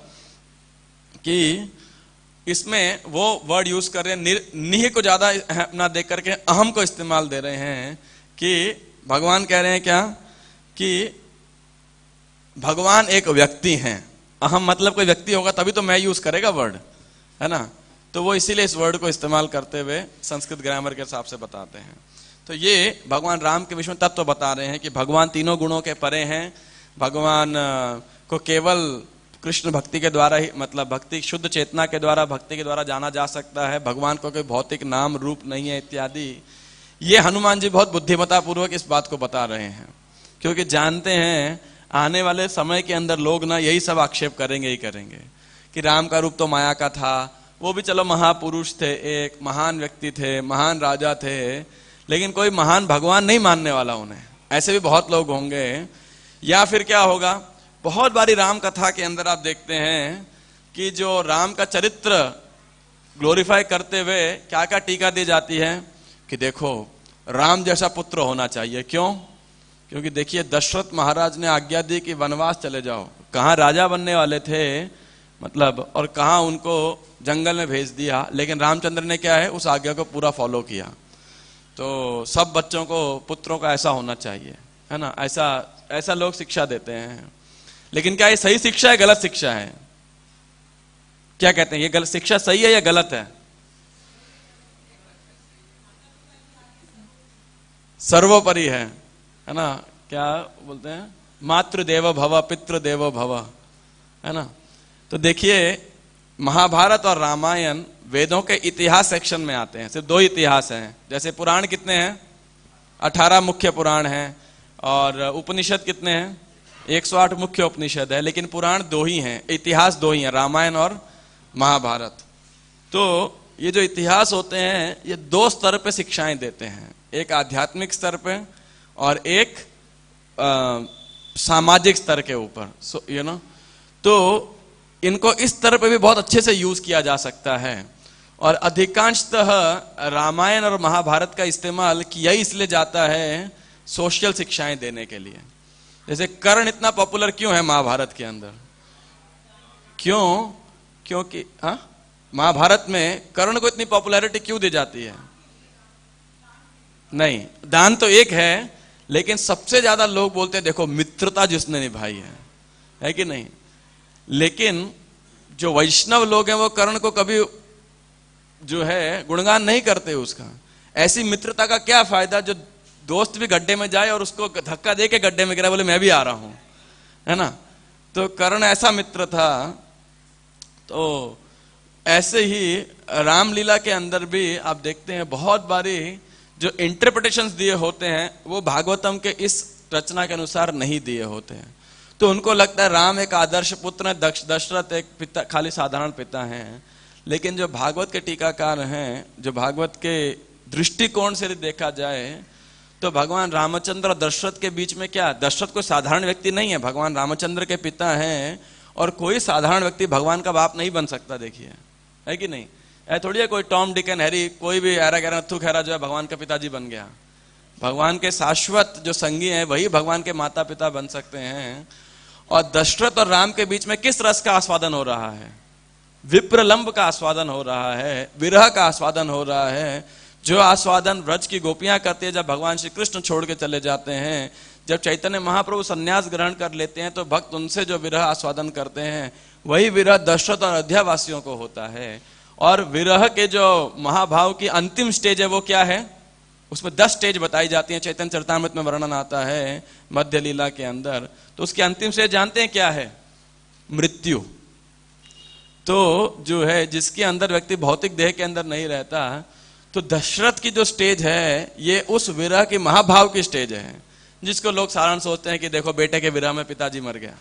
कि इसमें वो वर्ड यूज कर रहे हैं, निह को ज्यादा अपना देख करके अहम को इस्तेमाल दे रहे हैं। कि भगवान कह रहे हैं क्या? कि भगवान एक व्यक्ति हैं। अहम मतलब कोई व्यक्ति होगा तभी तो मैं यूज करेगा वर्ड, है ना। तो वो इसीलिए इस वर्ड को इस्तेमाल करते हुए संस्कृत ग्रामर के हिसाब से बताते हैं। तो ये भगवान राम के विषय में तत्व बता रहे हैं कि भगवान तीनों गुणों के परे हैं। भगवान को केवल कृष्ण भक्ति के द्वारा ही, मतलब भक्ति, शुद्ध चेतना के द्वारा, भक्ति के द्वारा जाना जा सकता है। भगवान को कोई भौतिक नाम रूप नहीं है, इत्यादि। ये हनुमान जी बहुत बुद्धिमत्ता पूर्वक इस बात को बता रहे हैं, क्योंकि जानते हैं आने वाले समय के अंदर लोग ना यही सब आक्षेप करेंगे ही करेंगे कि राम का रूप तो माया का था। वो भी चलो महापुरुष थे, एक महान व्यक्ति थे, महान राजा थे, लेकिन कोई महान भगवान नहीं मानने वाला उन्हें। ऐसे भी बहुत लोग होंगे। या फिर क्या होगा, बहुत बारी राम कथा के अंदर आप देखते हैं कि जो राम का चरित्र ग्लोरीफाई करते हुए क्या क्या टीका दी जाती है कि देखो राम जैसा पुत्र होना चाहिए। क्यों? क्योंकि देखिए दशरथ महाराज ने आज्ञा दी कि वनवास चले जाओ। कहाँ राजा बनने वाले थे, मतलब, और कहाँ उनको जंगल में भेज दिया, लेकिन रामचंद्र ने क्या है, उस आज्ञा को पूरा फॉलो किया। तो सब बच्चों को, पुत्रों का ऐसा होना चाहिए, है ना, ऐसा ऐसा लोग शिक्षा देते हैं। लेकिन क्या ये सही शिक्षा है, गलत शिक्षा है? क्या कहते हैं, ये गलत शिक्षा सही है या गलत है? सर्वोपरि है ना? क्या बोलते हैं, मातृदेवो भव पितृदेवो भव, है ना? तो देखिए, महाभारत और रामायण वेदों के इतिहास सेक्शन में आते हैं। सिर्फ 2 इतिहास हैं। जैसे पुराण कितने हैं? 18 मुख्य पुराण हैं। और उपनिषद कितने हैं? 108 मुख्य उपनिषद है, लेकिन पुराण 2 ही हैं, इतिहास 2 ही हैं, रामायण और महाभारत। तो ये जो इतिहास होते हैं, ये 2 स्तर पे शिक्षाएं देते हैं, एक आध्यात्मिक स्तर पे और एक सामाजिक स्तर के ऊपर। तो इनको इस स्तर पे भी बहुत अच्छे से यूज किया जा सकता है। और अधिकांशतः रामायण और महाभारत का इस्तेमाल किया ही इसलिए जाता है सोशल शिक्षाएं देने के लिए। जैसे कर्ण इतना पॉपुलर क्यों है महाभारत के अंदर? क्यों? क्योंकि महाभारत में कर्ण को इतनी पॉपुलैरिटी क्यों दी जाती है? नहीं, दान तो एक है, लेकिन सबसे ज्यादा लोग बोलते हैं देखो मित्रता जिसने निभाई है कि नहीं? लेकिन जो वैष्णव लोग हैं वो कर्ण को कभी जो है गुणगान नहीं करते उसका। ऐसी मित्रता का क्या फायदा जो दोस्त भी गड्ढे में जाए और उसको धक्का दे के गड्ढे में गिरा, बोले मैं भी आ रहा हूं, है ना? तो कर्ण ऐसा मित्र था। तो ऐसे ही रामलीला के अंदर भी आप देखते हैं बहुत बारी जो इंटरप्रिटेशंस दिए होते हैं वो भागवतम के इस रचना के अनुसार नहीं दिए होते हैं। तो उनको लगता है राम एक आदर्श पुत्र है, दशरथ एक पिता, खाली साधारण पिता हैं। लेकिन जो भागवत के टीकाकार हैं, जो भागवत के दृष्टिकोण से देखा जाए तो भगवान रामचंद्र और दशरथ के बीच में क्या, दशरथ कोई साधारण व्यक्ति नहीं है, भगवान रामचंद्र के पिता हैं। और कोई साधारण व्यक्ति भगवान का बाप नहीं बन सकता, देखिए, है कि नहीं? ऐ थोड़ी है कोई टॉम डिक एंड हैरी, कोई भी ऐरा गैरा नत्थु खैरा जो है भगवान का पिताजी बन गया। भगवान के शाश्वत जो संगी हैं वही भगवान के माता पिता बन सकते हैं। और दशरथ और राम के बीच में किस रस का आस्वादन हो रहा है? विप्रलंब का आस्वादन हो रहा है, विरह का आस्वादन हो रहा है। जो आस्वादन व्रज की गोपियां करती है जब भगवान श्री कृष्ण छोड़ के चले जाते हैं, जब चैतन्य महाप्रभु संन्यास ग्रहण कर लेते हैं तो भक्त उनसे जो विरह आस्वादन करते हैं, वही विरह दशरथ और अयोध्या वासियों को होता है। और विरह के जो महाभाव की अंतिम स्टेज है वो क्या है? उसमें 10 स्टेज बताई जाती हैं, चैतन्य चरितामृत में वर्णन आता है मध्य लीला के अंदर। तो उसकी अंतिम स्टेज जानते हैं क्या है? मृत्यु। तो जो है जिसके अंदर व्यक्ति भौतिक देह के अंदर नहीं रहता, तो दशरथ की जो स्टेज है ये उस विरह की महाभाव की स्टेज है, जिसको लोग साधारण सोचते हैं कि देखो बेटे के विरह में पिताजी मर गया,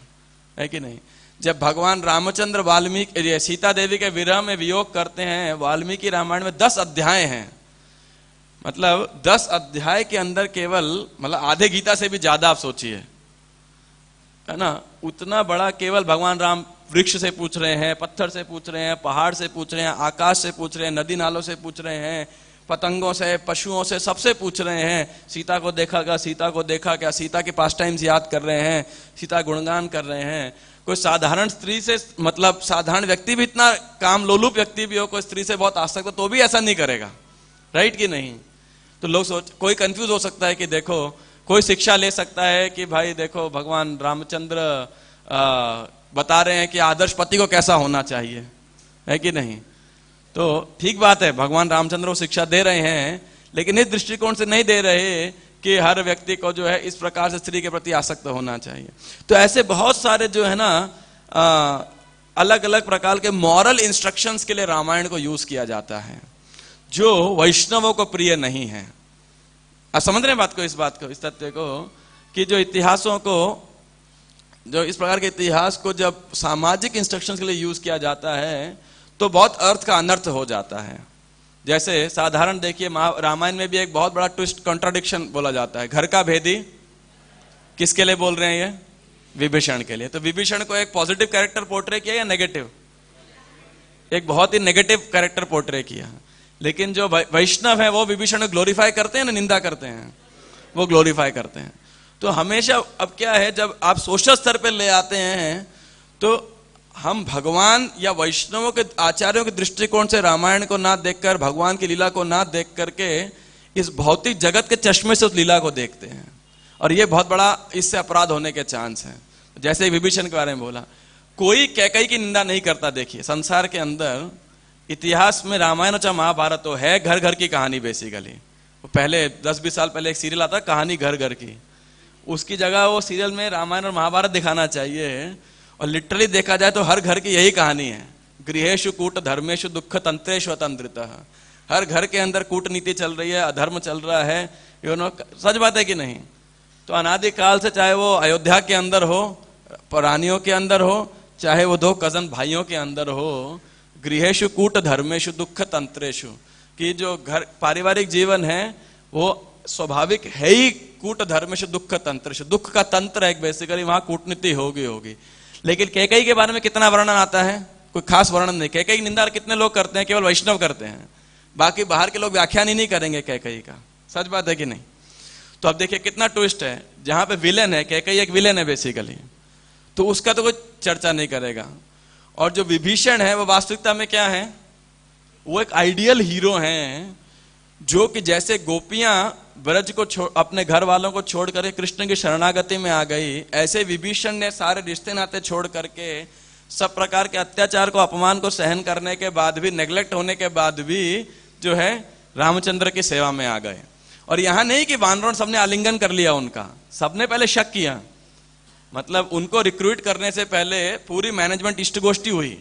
है कि नहीं? जब भगवान रामचंद्र वाल्मीकि सीता देवी के विरह में वियोग करते हैं, वाल्मीकि रामायण में 10 अध्याय हैं। मतलब 10 अध्याय के अंदर केवल मतलब आधे गीता से भी ज्यादा आप सोचिए, है ना? उतना बड़ा केवल भगवान राम वृक्ष से पूछ रहे हैं, पत्थर से पूछ रहे हैं, पहाड़ से पूछ रहे हैं, आकाश से पूछ रहे हैं, नदी नालों से पूछ रहे हैं, पतंगों से, पशुओं से, सबसे पूछ रहे हैं। सीता को देखा क्या? सीता को देखा क्या? सीता के पास टाइम्स याद कर रहे हैं, सीता गुणगान कर रहे हैं। कोई साधारण स्त्री से, मतलब साधारण व्यक्ति भी, इतना काम लोलुप व्यक्ति भी हो, कोई स्त्री से बहुत आसक्त हो तो भी ऐसा नहीं करेगा, राइट कि नहीं? तो लोग कोई कंफ्यूज हो सकता है कि देखो, कोई शिक्षा ले सकता है कि भाई देखो भगवान रामचंद्र बता रहे हैं कि आदर्श पति को कैसा होना चाहिए, है कि नहीं? तो ठीक बात है, भगवान रामचंद्र को शिक्षा दे रहे हैं, लेकिन इस दृष्टिकोण से नहीं दे रहे कि हर व्यक्ति को जो है इस प्रकार से स्त्री के प्रति आसक्त होना चाहिए। तो ऐसे बहुत सारे जो है ना अलग अलग प्रकार के मॉरल इंस्ट्रक्शंस के लिए रामायण को यूज किया जाता है, जो वैष्णवों को प्रिय नहीं है। आप समझ रहे हैं बात को, इस बात को, इस तथ्य को, कि जो इतिहासों को, जो इस प्रकार के इतिहास को जब सामाजिक इंस्ट्रक्शंस के लिए यूज किया जाता है तो बहुत अर्थ का अनर्थ हो जाता है। जैसे साधारण देखिए, रामायण में भी एक बहुत बड़ा ट्विस्ट, कॉन्ट्राडिक्शन बोला जाता है। घर का भेदी किसके लिए बोल रहे हैं? ये विभीषण के लिए। तो विभीषण को एक पॉजिटिव कैरेक्टर पोर्ट्रे किया या नेगेटिव? एक बहुत ही नेगेटिव कैरेक्टर पोर्ट्रे किया। लेकिन जो वैष्णव है वो विभीषण को ग्लोरीफाई करते हैं ना निंदा करते हैं? वो ग्लोरीफाई करते हैं। तो हमेशा अब क्या है, जब आप सोशल स्तर पे ले आते हैं तो हम भगवान या वैष्णवों के आचार्यों के दृष्टिकोण से रामायण को ना देखकर, भगवान की लीला को ना देख करके इस भौतिक जगत के चश्मे से उस लीला को देखते हैं, और ये बहुत बड़ा इससे अपराध होने के चांस है। जैसे विभीषण के बारे में बोला, कोई कैकेयी की निंदा नहीं करता। देखिए संसार के अंदर इतिहास में रामायण चाहे महाभारत तो है घर घर की कहानी बेसिकली। पहले 10-20 साल पहले एक सीरियल आता कहानी घर घर की, उसकी जगह वो सीरियल में रामायण और महाभारत दिखाना चाहिए। और लिटरली देखा जाए तो हर घर की यही कहानी है। गृहेषु कूट धर्मेषु दुख तंत्रेषु अतंत्रितः। हर घर के अंदर कूटनीति चल रही है, अधर्म चल रहा है। सच बात है कि नहीं? तो अनादिकाल से, चाहे वो अयोध्या के अंदर हो, रानियों के अंदर हो, चाहे वो 2 कजन भाइयों के अंदर हो, गृहेषु कूट धर्मेषु दुख तंत्रेषु, कि जो घर पारिवारिक जीवन है वो स्वाभाविक है ही कूट धर्मेषु दुख तंत्रेषु। दुख का तंत्र है बेसिकली, वहां कूटनीति होगी। लेकिन कैकेयी के बारे में कितना वर्णन आता है? कोई खास वर्णन नहीं। कैकेयी की निंदा कितने लोग करते हैं? केवल वैष्णव करते हैं, बाकी बाहर के लोग व्याख्यान ही नहीं करेंगे कैकेयी का। सच बात है कि नहीं? तो अब देखिए कितना ट्विस्ट है, जहां पे विलेन है, कैकेयी एक विलेन है बेसिकली, तो उसका तो कोई चर्चा नहीं करेगा। और जो विभीषण है वो वास्तविकता में क्या है? वो एक आइडियल हीरो हैं, जो कि जैसे गोपियां ब्रज को अपने घर वालों को छोड़ करके कृष्ण की शरणागति में आ गई, ऐसे विभीषण ने सारे रिश्ते नाते छोड़ करके सब प्रकार के अत्याचार को, अपमान को सहन करने के बाद भी, नेग्लेक्ट होने के बाद भी जो है रामचंद्र की सेवा में आ गए। और यहां नहीं कि वानरों सबने आलिंगन कर लिया उनका, सबने पहले शक किया। मतलब उनको रिक्रूट करने से पहले पूरी मैनेजमेंट इष्ट गोष्ठी हुई,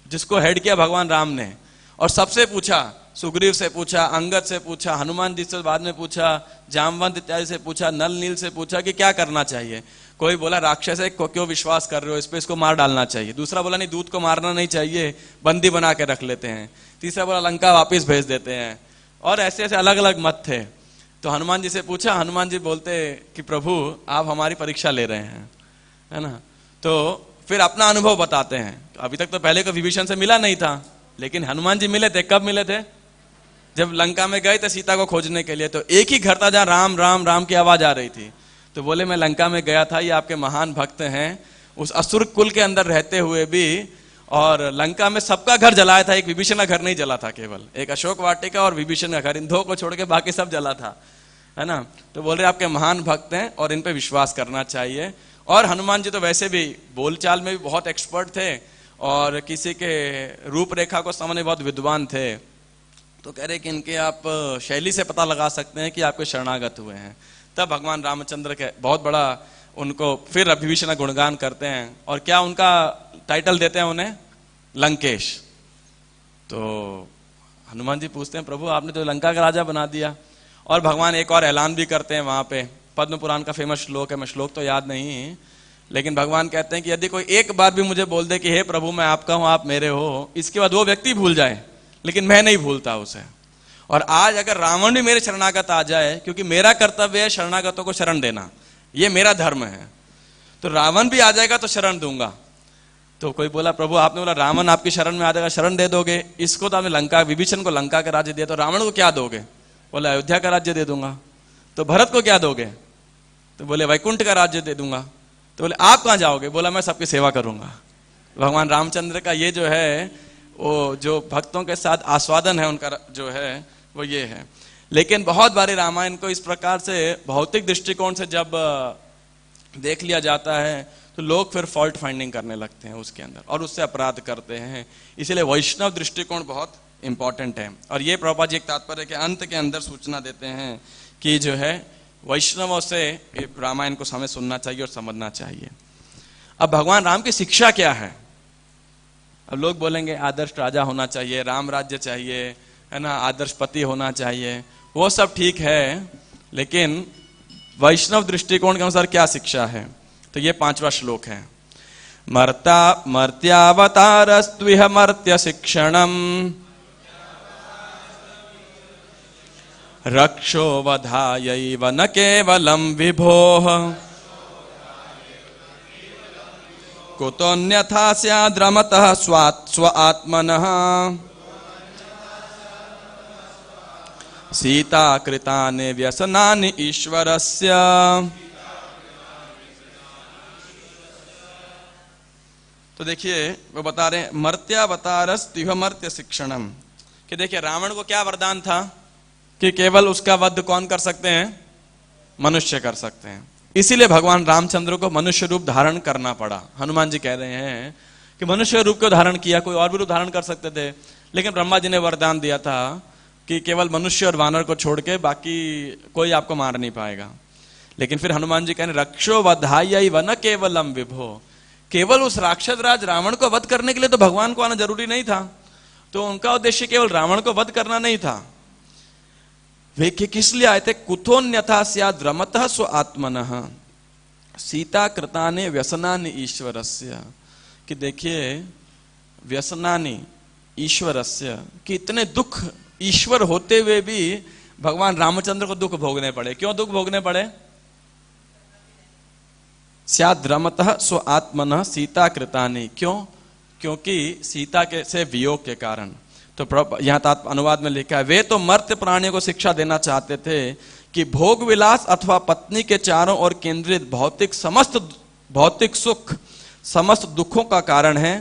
जिसको हेड किया भगवान राम ने, और सबसे पूछा, सुग्रीव से पूछा, अंगद से पूछा, हनुमान जी से बाद में पूछा, जामवंत इत्यादि से पूछा, नल नील से पूछा कि क्या करना चाहिए। कोई बोला राक्षस है, क्यों विश्वास कर रहे हो इस पे, इसको मार डालना चाहिए। दूसरा बोला नहीं, दूत को मारना नहीं चाहिए, बंदी बना के रख लेते हैं। तीसरा बोला लंका वापिस भेज देते हैं। और ऐसे ऐसे अलग अलग मत थे। तो हनुमान जी से पूछा, हनुमान जी बोलते कि प्रभु आप हमारी परीक्षा ले रहे हैं, है ना। तो फिर अपना अनुभव बताते हैं। अभी तक तो पहले को विभीषण से मिला नहीं था, लेकिन हनुमान जी मिले थे। कब मिले थे? जब लंका में गए थे सीता को खोजने के लिए। तो एक ही घर था जहां राम राम राम की आवाज आ रही थी। तो बोले मैं लंका में गया था, ये आपके महान भक्त हैं, उस असुर कुल के अंदर रहते हुए भी, और लंका में सबका घर जलाया था, एक विभीषण का घर नहीं जला था, केवल एक अशोक वाटिका और विभीषण का घर, इन 2 को छोड़ के बाकी सब जला था, है ना। तो बोल रहे आपके महान भक्त हैं और इन पे विश्वास करना चाहिए। और हनुमान जी तो वैसे भी बोलचाल में भी बहुत एक्सपर्ट थे, और किसी के रूपरेखा को समझने बहुत विद्वान थे। तो कह रहे कि इनके आप शैली से पता लगा सकते हैं कि आपके शरणागत हुए हैं। तब भगवान रामचंद्र के बहुत बड़ा उनको फिर विभीषण गुणगान करते हैं, और क्या उनका टाइटल देते हैं उन्हें? लंकेश। तो हनुमान जी पूछते हैं प्रभु आपने तो लंका का राजा बना दिया। और भगवान एक और ऐलान भी करते हैं वहां पे, पद्म पुराण का फेमस श्लोक है, मैं श्लोक तो याद नहीं, लेकिन भगवान कहते हैं कि यदि कोई एक बार भी मुझे बोल दे कि हे प्रभु मैं आपका हूं, आप मेरे हो, इसके बाद वो व्यक्ति भूल जाए, लेकिन मैं नहीं भूलता उसे। और आज अगर रावण भी मेरे शरणागत आ जाए, क्योंकि मेरा कर्तव्य है शरणागतों को शरण देना, ये मेरा धर्म है, तो रावण भी आ जाएगा तो शरण दूंगा। तो कोई बोला प्रभु आपने बोला रावण आपकी शरण में आ जाएगा, शरण दे दोगे? इसको तो आपने लंका, विभीषण को लंका का राज्य दिया, तो रावण को क्या दोगे? बोला अयोध्या का राज्य दे दूंगा। तो भरत को क्या दोगे? तो बोले वैकुंठ का राज्य दे दूंगा। तो बोले आप कहां जाओगे? बोला मैं सबकी सेवा करूंगा। भगवान रामचंद्र का ये जो है, वो जो भक्तों के साथ आस्वादन है उनका जो है वो ये है। लेकिन बहुत बारी रामायण को इस प्रकार से भौतिक दृष्टिकोण से जब देख लिया जाता है तो लोग फिर फॉल्ट फाइंडिंग करने लगते हैं उसके अंदर, और उससे अपराध करते हैं। इसलिए वैष्णव दृष्टिकोण बहुत इंपॉर्टेंट है। और ये प्रभुपाद जी एक तात्पर्य के अंत के अंदर सूचना देते हैं कि जो है वैष्णवों से रामायण को हमें सुनना चाहिए और समझना चाहिए। अब भगवान राम की शिक्षा क्या है? अब लोग बोलेंगे आदर्श राजा होना चाहिए, राम राज्य चाहिए, है ना, आदर्श पति होना चाहिए, वो सब ठीक है, लेकिन वैष्णव दृष्टिकोण के अनुसार क्या शिक्षा है? तो ये 5वां श्लोक है। मर्त्यावतारस्त्विह मर्त्य शिक्षणम रक्षो वधायैव न केवलम विभोः कुतोऽन्यथा स्याद्रमतः स्व आत्मनः सीता कृतानि व्यसनानि ईश्वरस्य। तो देखिए वो बता रहे हैं मर्त्यावतारस तिहमर्त्य शिक्षणम, कि देखिए रावण को क्या वरदान था कि केवल उसका वध कौन कर सकते हैं, मनुष्य कर सकते हैं। इसीलिए भगवान रामचंद्र को मनुष्य रूप धारण करना पड़ा। हनुमान जी कह रहे हैं कि मनुष्य रूप को धारण किया, कोई और भी रूप धारण कर सकते थे, लेकिन ब्रह्मा जी ने वरदान दिया था कि केवल मनुष्य और वानर को छोड़ के बाकी कोई आपको मार नहीं पाएगा। लेकिन फिर हनुमान जी कहने रक्षो वधाय वन केवलम विभो, केवल उस राक्षस राज रावण को वध करने के लिए तो भगवान को आना जरूरी नहीं था। तो उनका उद्देश्य केवल रावण को वध करना नहीं था। वे किस लिए आए थे, कुतोन्यथा स्याद् रमतः स्व आत्मनः सीता कृतानि व्यसनानि ईश्वरस्य, कि देखिए व्यसनानि ईश्वरस्य, कि इतने दुख ईश्वर होते हुए भी भगवान रामचंद्र को दुख भोगने पड़े। क्यों दुख भोगने पड़े, स्याद् रमतः स्व आत्मनः सीता कृतानि, क्यों, क्योंकि सीता के से वियोग के कारण। तो यहां अनुवाद में लिखा है वे तो मर्त्य प्राणियों को शिक्षा देना चाहते थे कि भोग विलास अथवा पत्नी के चारों ओर केंद्रित भौतिक सुख समस्त दुखों का कारण है।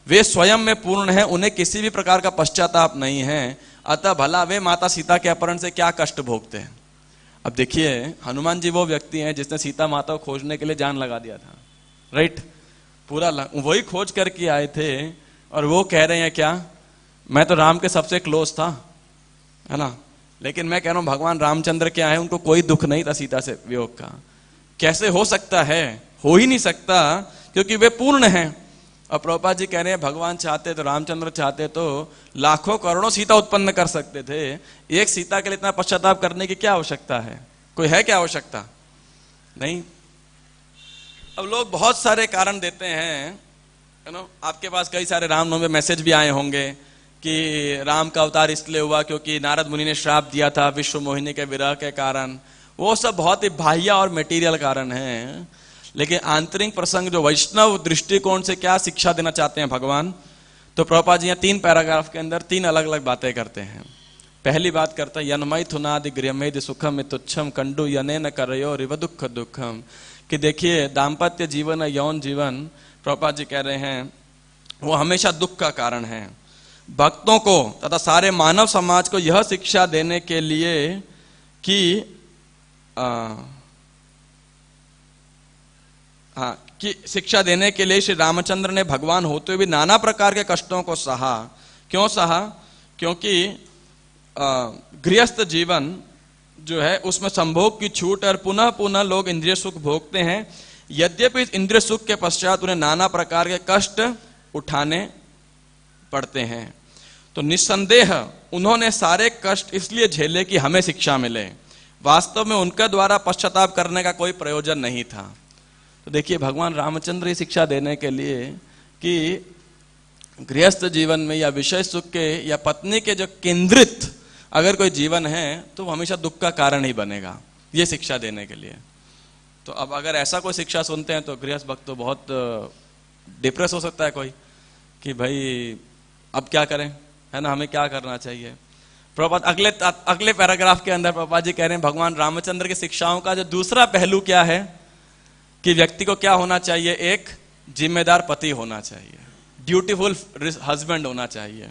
वे स्वयं में पूर्ण हैं, उन्हें किसी भी प्रकार का पश्चाताप नहीं है, अतः भला वे माता सीता के अपहरण से क्या कष्ट भोगते हैं। अब देखिए हनुमान जी वो व्यक्ति हैं जिसने सीता माता को खोजने के लिए जान लगा दिया था, राइट, पूरा वही खोज करके आए थे। और वो कह रहे हैं क्या, मैं तो राम के सबसे क्लोज था, है ना, लेकिन मैं कह रहा हूं भगवान रामचंद्र क्या है, उनको कोई दुख नहीं था सीता से वियोग का। कैसे हो सकता है, हो ही नहीं सकता, क्योंकि वे पूर्ण हैं। और प्रभुपाद जी कह रहे हैं भगवान चाहते तो, रामचंद्र चाहते तो लाखों करोड़ों सीता उत्पन्न कर सकते थे। एक सीता के लिए इतना पश्चाताप करने की क्या आवश्यकता है, कोई है क्या आवश्यकता, नहीं। अब लोग बहुत सारे कारण देते हैं, आपके पास कई सारे रामनवमी में मैसेज भी आए होंगे कि राम का अवतार इसलिए हुआ क्योंकि नारद मुनि ने श्राप दिया था विश्व मोहिनी के विरह के कारण। वो सब बहुत ही बाह्य और मटेरियल कारण हैं, लेकिन आंतरिक प्रसंग जो वैष्णव दृष्टिकोण से क्या शिक्षा देना चाहते हैं भगवान, तो प्रभुपाद जी 3 पैराग्राफ के अंदर 3 अलग अलग बातें करते हैं। पहली बात करता है यन्मय थुनादि गृहमेद सुखम तुच्छम कंडु यनेन करयो रिव दुख दुखम, कि देखिए दाम्पत्य जीवन यौन जीवन, प्रभुपाद जी कह रहे हैं वो हमेशा दुख का कारण है। भक्तों को तथा सारे मानव समाज को यह शिक्षा देने के लिए कि शिक्षा देने के लिए श्री रामचंद्र ने भगवान होते हुए भी नाना प्रकार के कष्टों को सहा। क्यों सहा, क्योंकि गृहस्थ जीवन जो है उसमें संभोग की छूट और पुनः पुनः लोग इंद्रिय सुख भोगते हैं। यद्यपि इस इंद्रिय सुख के पश्चात उन्हें नाना प्रकार के कष्ट उठाने पड़ते हैं। तो निस्संदेह उन्होंने सारे कष्ट इसलिए झेले कि हमें शिक्षा मिले, वास्तव में उनके द्वारा पश्चाताप करने का कोई प्रयोजन नहीं था। तो देखिए भगवान रामचंद्र ही शिक्षा देने के लिए कि गृहस्थ जीवन में या विषय सुख के या पत्नी के जो केंद्रित अगर कोई जीवन है तो वो हमेशा दुख का कारण ही बनेगा, ये शिक्षा देने के लिए। तो अब अगर ऐसा कोई शिक्षा सुनते हैं तो गृहस्थ भक्त तो बहुत डिप्रेस हो सकता है कोई, कि भाई अब क्या करें, है ना, हमें क्या करना चाहिए। प्रभुपाद अगले पैराग्राफ के अंदर प्रभुपाद जी कह रहे हैं भगवान रामचंद्र की शिक्षाओं का जो दूसरा पहलू क्या है कि व्यक्ति को क्या होना चाहिए, एक जिम्मेदार पति होना चाहिए, ड्यूटीफुल हस्बैंड होना चाहिए।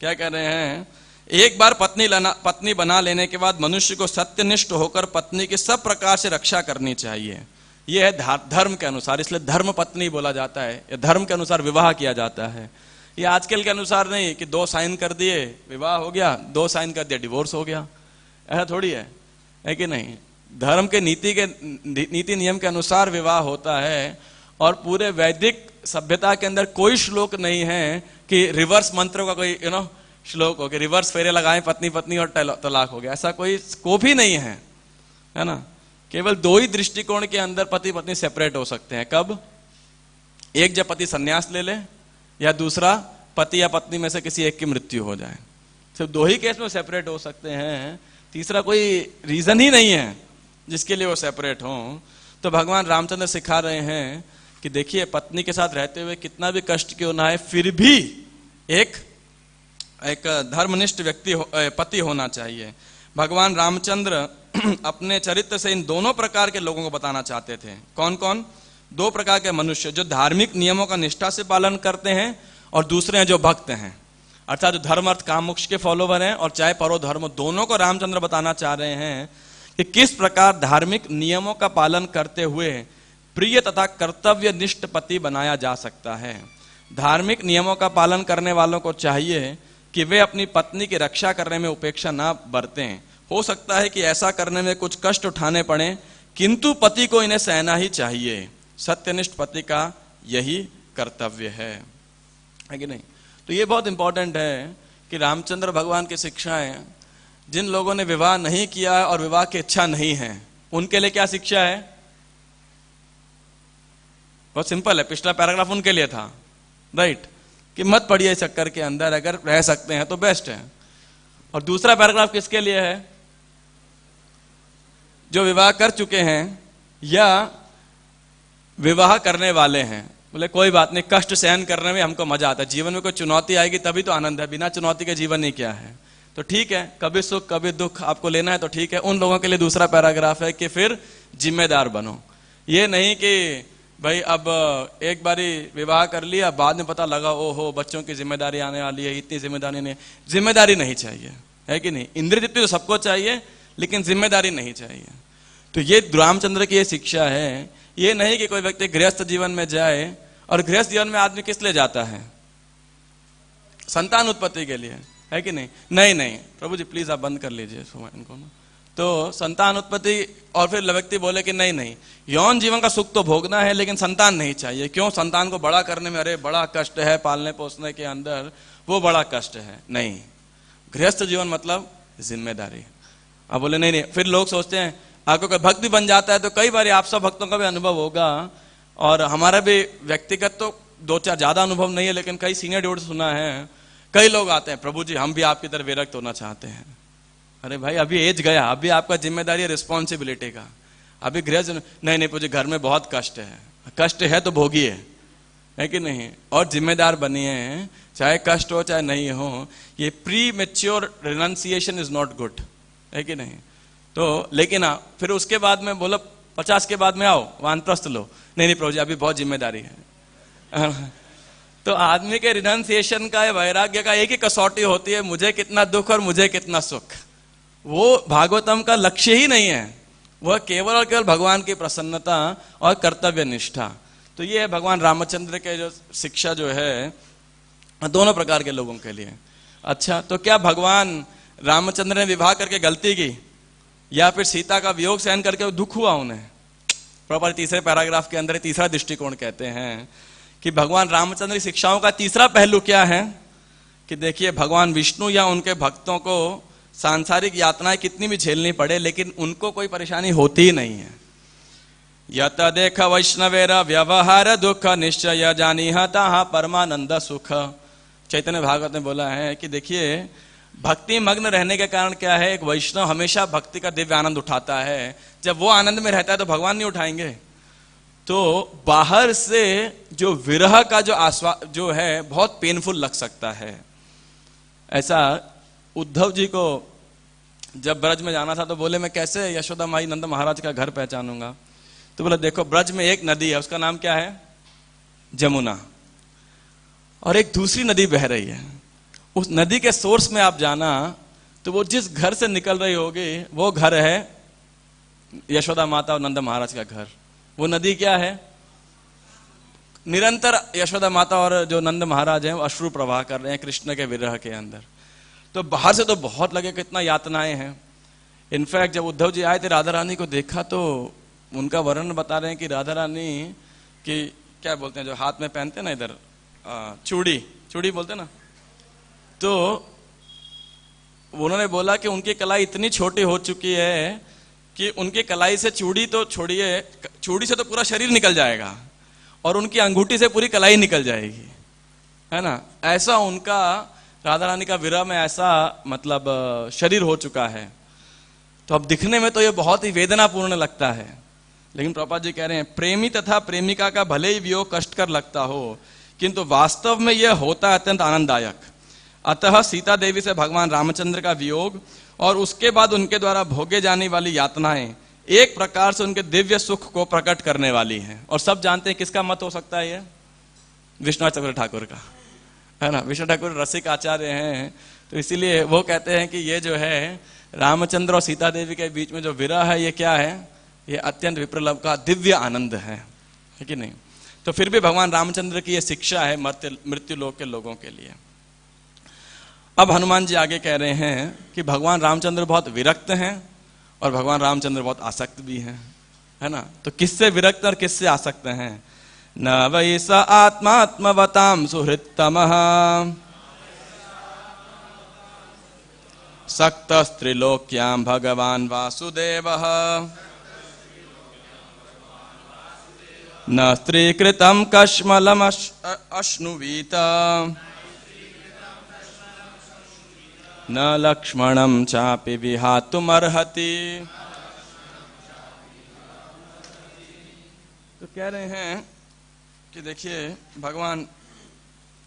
क्या कह रहे हैं, एक बार पत्नी बना लेने के बाद मनुष्य को सत्यनिष्ठ होकर पत्नी की सब प्रकार से रक्षा करनी चाहिए। यह है धर्म के अनुसार, इसलिए धर्म पत्नी बोला जाता है, या धर्म के अनुसार विवाह किया जाता है। ये आजकल के अनुसार नहीं कि 2 साइन कर दिए विवाह हो गया, 2 साइन कर दिया डिवोर्स हो गया, ऐसा थोड़ी है कि नहीं। धर्म के नीति नियम के अनुसार विवाह होता है। और पूरे वैदिक सभ्यता के अंदर कोई श्लोक नहीं है कि रिवर्स मंत्र का कोई श्लोक हो कि रिवर्स फेरे लगाएं पत्नी पत्नी और तलाक हो गया, ऐसा कोई भी नहीं है, है ना। केवल 2 ही दृष्टिकोण के अंदर पति पत्नी सेपरेट हो सकते हैं। कब, एक जब पति संन्यास ले ले, या दूसरा पति या पत्नी में से किसी एक की मृत्यु हो जाए। सिर्फ 2 ही केस में सेपरेट हो सकते हैं, तीसरा कोई रीजन ही नहीं है जिसके लिए वो सेपरेट हो। तो भगवान रामचंद्र सिखा रहे हैं कि देखिए पत्नी के साथ रहते हुए कितना भी कष्ट क्यों ना है, फिर भी एक धर्मनिष्ठ पति होना चाहिए। भगवान रामचंद्र अपने चरित्र से इन दोनों प्रकार के लोगों को बताना चाहते थे। कौन कौन, दो प्रकार के मनुष्य, जो धार्मिक नियमों का निष्ठा से पालन करते हैं और दूसरे हैं जो भक्त हैं, अर्थात जो धर्म अर्थ काम मोक्ष के फॉलोवर हैं और चाहे परो धर्म, दोनों को रामचंद्र बताना चाह रहे हैं कि किस प्रकार धार्मिक नियमों का पालन करते हुए प्रिय तथा कर्तव्य निष्ठ पति बनाया जा सकता है। धार्मिक नियमों का पालन करने वालों को चाहिए कि वे अपनी पत्नी की रक्षा करने में उपेक्षा ना बरतें। हो सकता है कि ऐसा करने में कुछ कष्ट उठाने पड़े, किंतु पति को इन्हें सहना ही चाहिए। सत्यनिष्ठ पति का यही कर्तव्य है कि नहीं? तो ये बहुत इंपॉर्टेंट है कि रामचंद्र भगवान की शिक्षाएं, जिन लोगों ने विवाह नहीं किया और विवाह की इच्छा नहीं है, उनके लिए क्या शिक्षा है? बहुत सिंपल है। पिछला पैराग्राफ उनके लिए था, राइट, कि मत पड़िए इस चक्कर के अंदर, अगर रह सकते हैं तो बेस्ट है। और दूसरा पैराग्राफ किसके लिए है? जो विवाह कर चुके हैं या विवाह करने वाले हैं। बोले कोई बात नहीं, कष्ट सहन करने में हमको मजा आता है, जीवन में कोई चुनौती आएगी तभी तो आनंद है, बिना चुनौती के जीवन ही क्या है। तो ठीक है, कभी सुख कभी दुख आपको लेना है तो ठीक है। उन लोगों के लिए दूसरा पैराग्राफ है कि फिर जिम्मेदार बनो। ये नहीं कि भाई अब एक बारी विवाह कर लिया, बाद में पता लगा ओहो बच्चों की जिम्मेदारी आने वाली है, इतनी जिम्मेदारी नहीं। जिम्मेदारी नहीं चाहिए, है कि नहीं? इंद्र जितनी तो सबको चाहिए, लेकिन जिम्मेदारी नहीं चाहिए। तो ये रामचंद्र की ये शिक्षा है। ये नहीं कि कोई व्यक्ति गृहस्थ जीवन में जाए, और गृहस्थ जीवन में आदमी किस लिए जाता है? संतान उत्पत्ति के लिए, है कि नहीं? नहीं नहीं प्रभु जी प्लीज आप बंद कर लीजिए इनको ना। तो संतान उत्पत्ति, और फिर व्यक्ति बोले कि नहीं नहीं, यौन जीवन का सुख तो भोगना है लेकिन संतान नहीं चाहिए। क्यों? संतान को बड़ा करने में अरे बड़ा कष्ट है, पालने पोसने के अंदर वो बड़ा कष्ट है। नहीं, गृहस्थ जीवन मतलब जिम्मेदारी। अब बोले नहीं नहीं, फिर लोग सोचते हैं आपको कोई भक्त भी बन जाता है तो कई बार आप सब भक्तों का भी अनुभव होगा, और हमारा भी व्यक्तिगत तो दो चार ज्यादा अनुभव नहीं है, लेकिन कई सीनियर ड्यूड सुना है, कई लोग आते हैं प्रभु जी हम भी आपकी तरह विरक्त होना चाहते हैं। अरे भाई अभी एज गया, अभी आपका जिम्मेदारी है रिस्पॉन्सिबिलिटी का, अभी गृह नहीं नहीं मुझे घर में बहुत कष्ट है। कष्ट है तो भोगिए, है कि नहीं? और जिम्मेदार बनिए, चाहे कष्ट हो चाहे नहीं हो। ये pre mature renunciation is not good, है कि नहीं? तो लेकिन फिर उसके बाद में बोलो 50 के बाद में आओ वानप्रस्थ लो, नहीं नहीं प्रभु जी अभी बहुत जिम्मेदारी है। तो आदमी के रिनंसिएशन का, वैराग्य का एक ही कसौटी होती है, मुझे कितना दुख और मुझे कितना सुख। वो भागवतम का लक्ष्य ही नहीं है, वह केवल और केवल भगवान की प्रसन्नता और कर्तव्य निष्ठा। तो ये है भगवान रामचंद्र के जो शिक्षा जो है दोनों प्रकार के लोगों के लिए। अच्छा, तो क्या भगवान रामचंद्र ने विवाह करके गलती की, या फिर सीता का वियोग सहन करके दुख हुआ उन्हें? प्रॉपर तीसरे पैराग्राफ के अंदर तीसरा दृष्टिकोण कहते हैं कि भगवान रामचंद्र की शिक्षाओं का तीसरा पहलू क्या है कि देखिए भगवान विष्णु या उनके भक्तों को सांसारिक यातनाएं कितनी भी झेलनी पड़े, लेकिन उनको कोई परेशानी होती ही नहीं है। यत देख वैष्णवेर व्यवहार दुख निश्चय जानीह ताहा परमानंद सुख। चैतन्य भागवत ने बोला है कि देखिए भक्ति मग्न रहने के कारण क्या है, एक वैष्णव हमेशा भक्ति का दिव्य आनंद उठाता है। जब वो आनंद में रहता है तो भगवान नहीं उठाएंगे? तो बाहर से जो विरह का जो है बहुत पेनफुल लग सकता है। ऐसा उद्धव जी को जब ब्रज में जाना था तो बोले मैं कैसे यशोदा माई नंद महाराज का घर पहचानूंगा? तो बोला देखो ब्रज में एक नदी है, उसका नाम क्या है? जमुना, और एक दूसरी नदी बह रही है। उस नदी के सोर्स में आप जाना तो वो जिस घर से निकल रही होगी वो घर है यशोदा माता और नंद महाराज का घर। वो नदी क्या है? निरंतर यशोदा माता और जो नंद महाराज हैं वो अश्रु प्रवाह कर रहे हैं कृष्ण के विरह के अंदर। तो बाहर से तो बहुत लगे कितना यातनाएं हैं। इनफैक्ट जब उद्धव जी आए थे राधा रानी को देखा तो उनका वर्णन बता रहे हैं कि राधा रानी की क्या बोलते हैं जो हाथ में पहनते ना इधर चूड़ी बोलते ना, तो उन्होंने बोला कि उनकी कलाई इतनी छोटी हो चुकी है कि उनकी कलाई से चूड़ी तो छोड़िए, चूड़ी से तो पूरा शरीर निकल जाएगा और उनकी अंगूठी से पूरी कलाई निकल जाएगी, है ना? ऐसा उनका राधा रानी का विरह में ऐसा मतलब शरीर हो चुका है। तो अब दिखने में तो ये बहुत ही वेदनापूर्ण लगता है, लेकिन प्रभुपाद जी कह रहे हैं प्रेमी तथा प्रेमिका का भले ही वियोग कष्टकर लगता हो, किंतु वास्तव में यह होता है अत्यंत आनंददायक। अतः सीता देवी से भगवान रामचंद्र का वियोग और उसके बाद उनके द्वारा भोगे जाने वाली यातनाएं एक प्रकार से उनके दिव्य सुख को प्रकट करने वाली है। और सब जानते हैं किसका मत हो सकता है ये? विश्वनाथ चंद्र ठाकुर का, है ना। विष्णु ठाकुर रसिक आचार्य हैं, तो इसीलिए वो कहते हैं कि ये जो है रामचंद्र और सीता देवी के बीच में जो विरह है, ये क्या है? ये अत्यंत विप्रलभ का दिव्य आनंद है कि नहीं? तो फिर भी भगवान रामचंद्र की ये शिक्षा है मृत्यु लोक के लोगों के लिए। अब हनुमान जी आगे कह रहे हैं कि भगवान रामचंद्र बहुत विरक्त हैं और भगवान रामचंद्र बहुत आसक्त भी हैं, है ना। तो किससे विरक्त और किससे आसक्त हैं? न वै स आत्मात्मवतां सुहृत्तमः सक्तस्त्रिलोक्यां भगवान् वासुदेवः न स्त्रीकृतं कश्मलम् अश्नुवीत न लक्ष्मणं चापि विहातुमर्हति। तो कह रहे हैं कि देखिए भगवान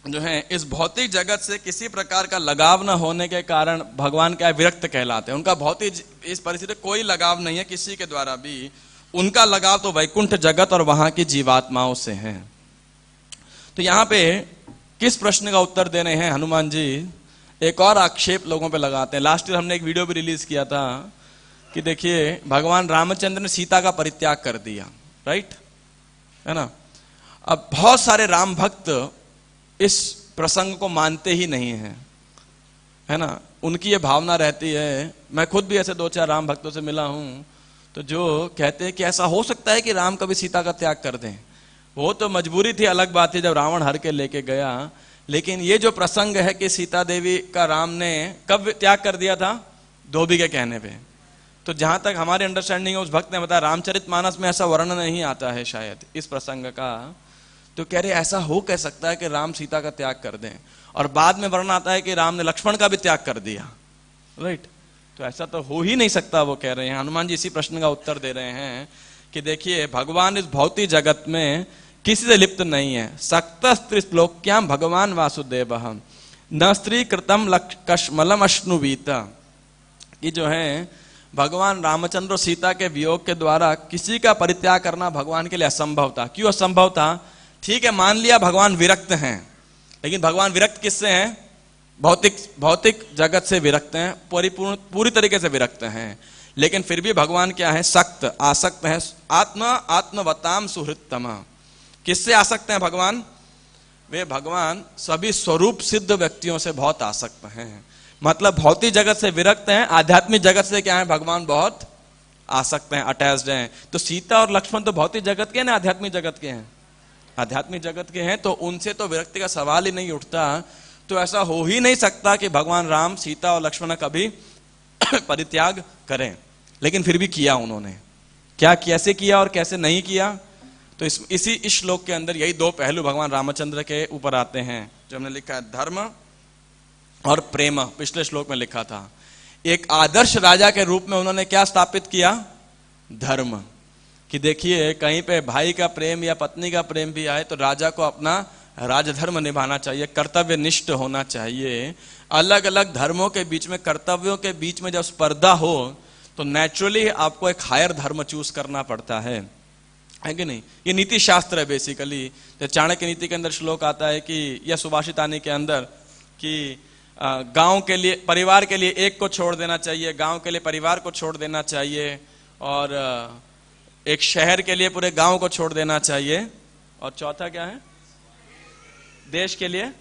जो है इस भौतिक जगत से किसी प्रकार का लगाव न होने के कारण भगवान क्या विरक्त कहलाते हैं। उनका भौतिक इस परिस्थिति कोई लगाव नहीं है किसी के द्वारा भी। उनका लगाव तो वैकुंठ जगत और वहां की जीवात्माओं से है। तो यहाँ पे किस प्रश्न का उत्तर दे रहे हैं हनुमान जी? एक और आक्षेप लोगों पे लगाते हैं। लास्ट ईयर हमने एक वीडियो भी रिलीज किया था कि देखिए भगवान रामचंद्र ने सीता का परित्याग कर दिया, राइट, है ना। अब बहुत सारे राम भक्त इस प्रसंग को मानते ही नहीं हैं, है ना। उनकी ये भावना रहती है, मैं खुद भी ऐसे 2-4 राम भक्तों से मिला हूं, तो जो कहते हैं कि ऐसा हो सकता है कि राम कभी सीता का त्याग कर दें। वो तो मजबूरी थी, अलग बात है, जब रावण हर के लेके गया। लेकिन ये जो प्रसंग है कि सीता देवी का राम ने कब त्याग कर दिया था? धोबी के कहने पे। तो जहां तक हमारी अंडरस्टैंडिंग है, उस भक्त ने बताया रामचरितमानस में ऐसा वर्णन नहीं आता है शायद इस प्रसंग का। तो कह रहे ऐसा हो कह सकता है कि राम सीता का त्याग कर दें, और बाद में वर्णन आता है कि राम ने लक्ष्मण का भी त्याग कर दिया, राइट। तो ऐसा तो हो ही नहीं सकता, वो कह रहे हैं। हनुमान जी इसी प्रश्न का उत्तर दे रहे हैं कि देखिए भगवान इस भौतिक जगत में किसी से लिप्त नहीं है। सक्त स्त्रीलोक्याम भगवान वासुदेव न स्त्री कृतम कश्मलम अश्नुवीत। ये जो है भगवान रामचंद्र और सीता के वियोग के द्वारा किसी का परित्याग करना भगवान के लिए असंभव था। क्यों असंभव था? ठीक है, मान लिया भगवान विरक्त हैं, लेकिन भगवान विरक्त किससे हैं? भौतिक जगत से विरक्त हैं, पूरी तरीके से विरक्त हैं। लेकिन फिर भी भगवान क्या है? सक्त, आसक्त है। आत्मवताम सुहृत्तम। किससे आसक्त हैं भगवान? वे भगवान सभी स्वरूप सिद्ध व्यक्तियों से बहुत आसक्त हैं। मतलब भौतिक जगत से विरक्त हैं, आध्यात्मिक जगत से क्या है? भगवान बहुत आसक्त हैं, अटैच्ड हैं। तो सीता और लक्ष्मण तो भौतिक जगत के हैं ना, आध्यात्मिक जगत के हैं? आध्यात्मिक जगत के हैं, तो उनसे तो विरक्ति का सवाल ही नहीं उठता। तो ऐसा हो ही नहीं सकता कि भगवान राम सीता और लक्ष्मण कभी परित्याग करें। लेकिन फिर भी किया उन्होंने। क्या, कैसे किया और कैसे नहीं किया? तो इसी श्लोक के अंदर यही 2 पहलू भगवान रामचंद्र के ऊपर आते हैं, जो हमने लिखा है धर्म और प्रेम। पिछले श्लोक में लिखा था एक आदर्श राजा के रूप में उन्होंने क्या स्थापित किया? धर्म। कि देखिए कहीं पे भाई का प्रेम या पत्नी का प्रेम भी आए तो राजा को अपना राजधर्म निभाना चाहिए, कर्तव्यनिष्ठ होना चाहिए। अलग अलग धर्मों के बीच में, कर्तव्यों के बीच में जब स्पर्धा हो तो नेचुरली आपको एक हायर धर्म चूज करना पड़ता है कि नहीं? ये नीति शास्त्र है बेसिकली। तो चाणक्य नीति के अंदर श्लोक आता है कि, या सुभाषित आने के अंदर कि गांव के लिए, परिवार के लिए एक को छोड़ देना चाहिए, गांव के लिए परिवार को छोड़ देना चाहिए, और एक शहर के लिए पूरे गांव को छोड़ देना चाहिए, और चौथा क्या है? देश के लिए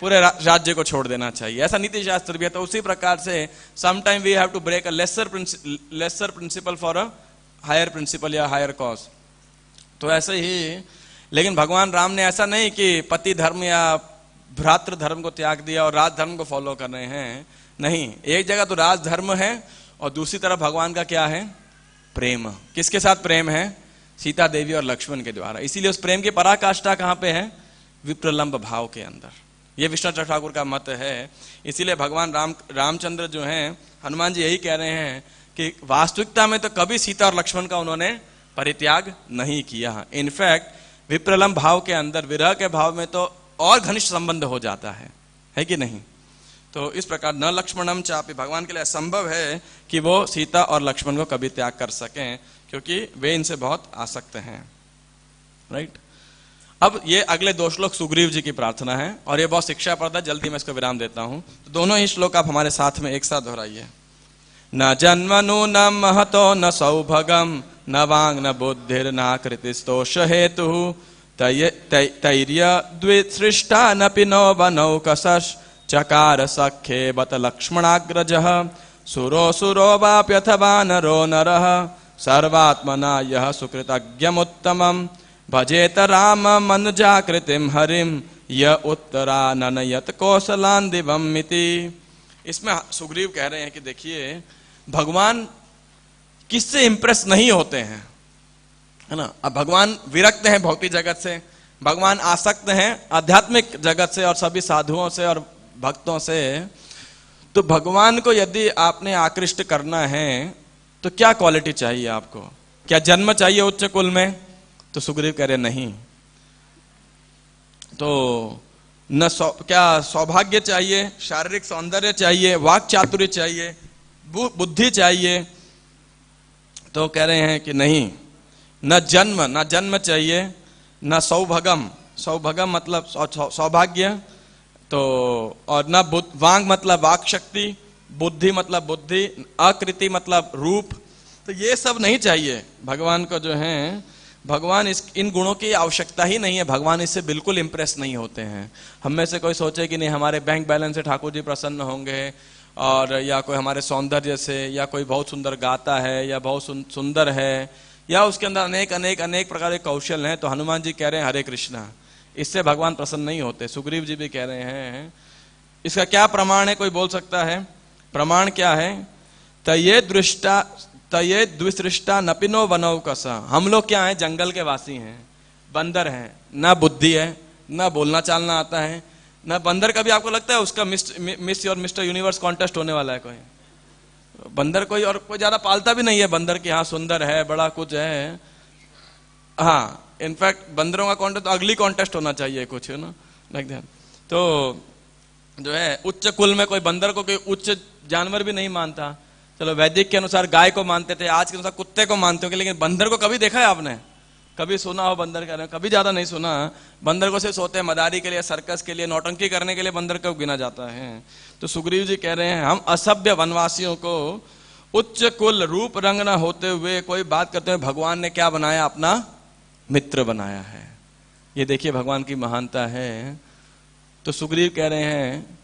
पूरे राज्य को छोड़ देना चाहिए। ऐसा नीति शास्त्र भी है। तो उसी प्रकार से sometime we have to break a lesser principle for a higher principle या हायर कॉज। तो ऐसे ही, लेकिन भगवान राम ने ऐसा नहीं कि पति धर्म या भ्रातृ धर्म को त्याग दिया और राज धर्म को फॉलो कर रहे हैं। नहीं, एक जगह तो राज धर्म है और दूसरी तरफ भगवान का क्या है? प्रेम। किसके साथ प्रेम है? सीता देवी और लक्ष्मण के द्वारा। इसीलिए उस प्रेम की पराकाष्ठा कहां पे है? विप्रलंब भाव के अंदर। यह विष्णु ठाकुर का मत है। इसीलिए भगवान रामचंद्र जो हैं, हनुमान जी यही कह रहे हैं कि वास्तविकता में तो कभी सीता और लक्ष्मण का उन्होंने परित्याग नहीं किया। इनफैक्ट विप्रलंब भाव के अंदर, विरह के भाव में तो और घनिष्ठ संबंध हो जाता है कि नहीं? तो इस प्रकार न लक्ष्मणम चापि, भगवान के लिए असंभव है कि वो सीता और लक्ष्मण को कभी त्याग कर सकें, क्योंकि वे इनसे बहुत आसक्त हैं। राइट। अब ये अगले 2 श्लोक सुग्रीव जी की प्रार्थना है और ये बहुत शिक्षाप्रद है, जल्दी मैं इसको विराम देता हूं। तो दोनों ही श्लोक आप हमारे साथ में एक साथ दोहराइए। न जन्मनु न महतो न सौभगम न वांग न बुद्धिर्नाकृतिस्तोष हेतु तैर्य द्विसृष्टा न पिनो वनौ कसश चकार सख्ये बत लक्ष्मणाग्रजः सुरो सुरो वाप्यथ वानरो नरः सर्वात्मना यः सुकृतज्ञमुत्तमम् भजेत राम मनुजाकृतिम हरिम य उत्तराननयत कौशलान दिवम इति। इसमें सुग्रीव कह रहे हैं कि देखिए, भगवान किससे इंप्रेस नहीं होते हैं, है ना। अब भगवान विरक्त हैं भौतिक जगत से, भगवान आसक्त हैं आध्यात्मिक जगत से और सभी साधुओं से और भक्तों से। तो भगवान को यदि आपने आकृष्ट करना है तो क्या क्वालिटी चाहिए आपको? क्या जन्म चाहिए उच्च कुल में? तो सुग्रीव कह रहे नहीं। तो न क्या सौभाग्य चाहिए, शारीरिक सौंदर्य चाहिए, वाक चातुर्य चाहिए, बुद्धि चाहिए? तो कह रहे हैं कि नहीं। न जन्म चाहिए, न सौभगम, सौभगम मतलब सौभाग्य, तो और न वांग मतलब वाक शक्ति, बुद्धि मतलब बुद्धि, आकृति मतलब रूप, तो ये सब नहीं चाहिए भगवान को। जो है भगवान इन गुणों की आवश्यकता ही नहीं है, भगवान इससे बिल्कुल इंप्रेस नहीं होते हैं। हम में से कोई सोचे कि नहीं हमारे बैंक बैलेंस से ठाकुर जी प्रसन्न होंगे, और या कोई हमारे सौंदर्य से, या कोई बहुत सुंदर गाता है या बहुत सुंदर है, या उसके अंदर अनेक अनेक अनेक प्रकार के कौशल हैं, तो हनुमान जी कह रहे हैं हरे कृष्णा, इससे भगवान प्रसन्न नहीं होते। सुग्रीव जी भी कह रहे हैं। इसका क्या प्रमाण है, कोई बोल सकता है? प्रमाण क्या है? तये द्विसृष्टा नपिनो वनौ कसा। हम लोग क्या हैं? जंगल के वासी हैं, बंदर हैं, ना बुद्धि है, ना बोलना चालना आता है, ना बंदर। कभी आपको लगता है उसका मिस और मिस्टर यूनिवर्स कॉन्टेस्ट होने वाला है? कोई बंदर कोई और कोई ज्यादा पालता भी नहीं है बंदर की, हाँ सुंदर है, बड़ा कुछ है। हाँ, इनफैक्ट बंदरों का कॉन्टेस्ट तो अगली कॉन्टेस्ट होना चाहिए कुछ, है ना, लाइक दैट। तो जो है उच्च कुल में कोई बंदर को कोई उच्च जानवर भी नहीं मानता। चलो वैदिक के अनुसार गाय को मानते थे, आज के अनुसार कुत्ते को मानते हो, लेकिन बंदर को कभी देखा है आपने? कभी सुना हो बंदर का? कभी ज्यादा नहीं सुना। बंदर को सिर्फ सोते मदारी के लिए, सर्कस के लिए, नौटंकी करने के लिए बंदर को गिना जाता है। तो सुग्रीव जी कह रहे हैं हम असभ्य वनवासियों को उच्च कुल रूप रंग न होते हुए कोई बात करते हुए भगवान ने क्या बनाया? अपना मित्र बनाया है। ये देखिए भगवान की महानता है। तो सुग्रीव कह रहे हैं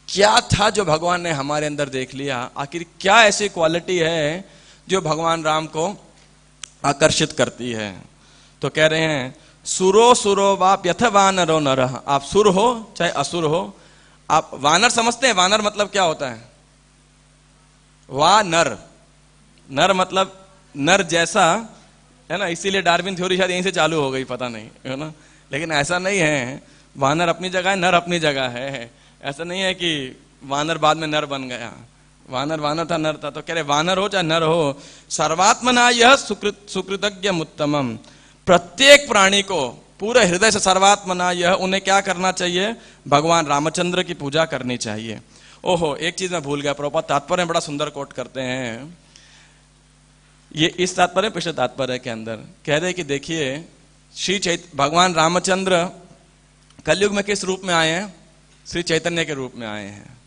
क्या था जो भगवान ने हमारे अंदर देख लिया? आखिर क्या ऐसी क्वालिटी है जो भगवान राम को आकर्षित करती है? तो कह रहे हैं सुरो सुरो वाप यथ वानरो नरः। आप सुर हो चाहे असुर हो, आप वानर समझते हैं? वानर मतलब क्या होता है? नर, नर मतलब नर जैसा, है ना। इसीलिए डार्विन थ्योरी शायद यहीं से चालू हो गई, पता नहीं, है ना। लेकिन ऐसा नहीं है, वानर अपनी जगह है, नर अपनी जगह है। ऐसा नहीं है कि वानर बाद में नर बन गया। वानर था, नर था। तो कह रहे वानर हो चाहे नर हो, सर्वात्मना यह सुकृतज्ञ उत्तमम। प्रत्येक प्राणी को पूरे हृदय से सर्वात्मना यह, उन्हें क्या करना चाहिए? भगवान रामचंद्र की पूजा करनी चाहिए। ओहो, एक चीज मैं भूल गया। प्रभुपाद तात्पर्य में बड़ा सुंदर कोट करते हैं। ये इस तात्पर्य, पिछले तात्पर्य के अंदर कह रहे कि देखिए भगवान रामचंद्र कलयुग में किस रूप में आए हैं? श्री चैतन्य के रूप में आए हैं।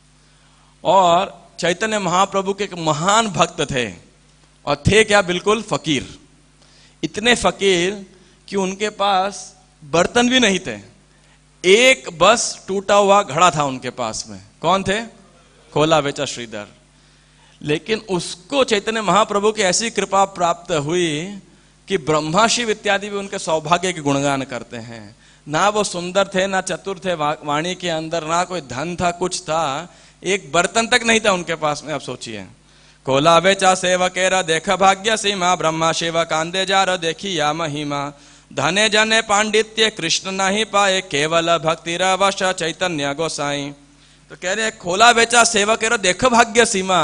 और चैतन्य महाप्रभु के एक महान भक्त थे, और थे क्या? बिल्कुल फकीर। इतने फकीर कि उनके पास बर्तन भी नहीं थे, एक बस टूटा हुआ घड़ा था उनके पास में। कौन थे? खोला बेचा श्रीधर। लेकिन उसको चैतन्य महाप्रभु की ऐसी कृपा प्राप्त हुई कि ब्रह्मा शिव इत्यादि भी उनके सौभाग्य के गुणगान करते हैं। ना वो सुंदर थे, ना चतुर थे वाणी के अंदर, ना कोई धन था, कुछ था, एक बर्तन तक नहीं था उनके पास में। आप सोचिए, कोला बेचा सेवकेरा देख भाग्य सीमा, ब्रह्मा शिव कांदे जार देखी या महिमा, धने जने पांडित्य कृष्ण नहीं पाए, केवल भक्ति रवश चैतन्य गोसाई। तो कह रहे हैं खोला बेचा सेवकेरा देख भाग्य सीमा।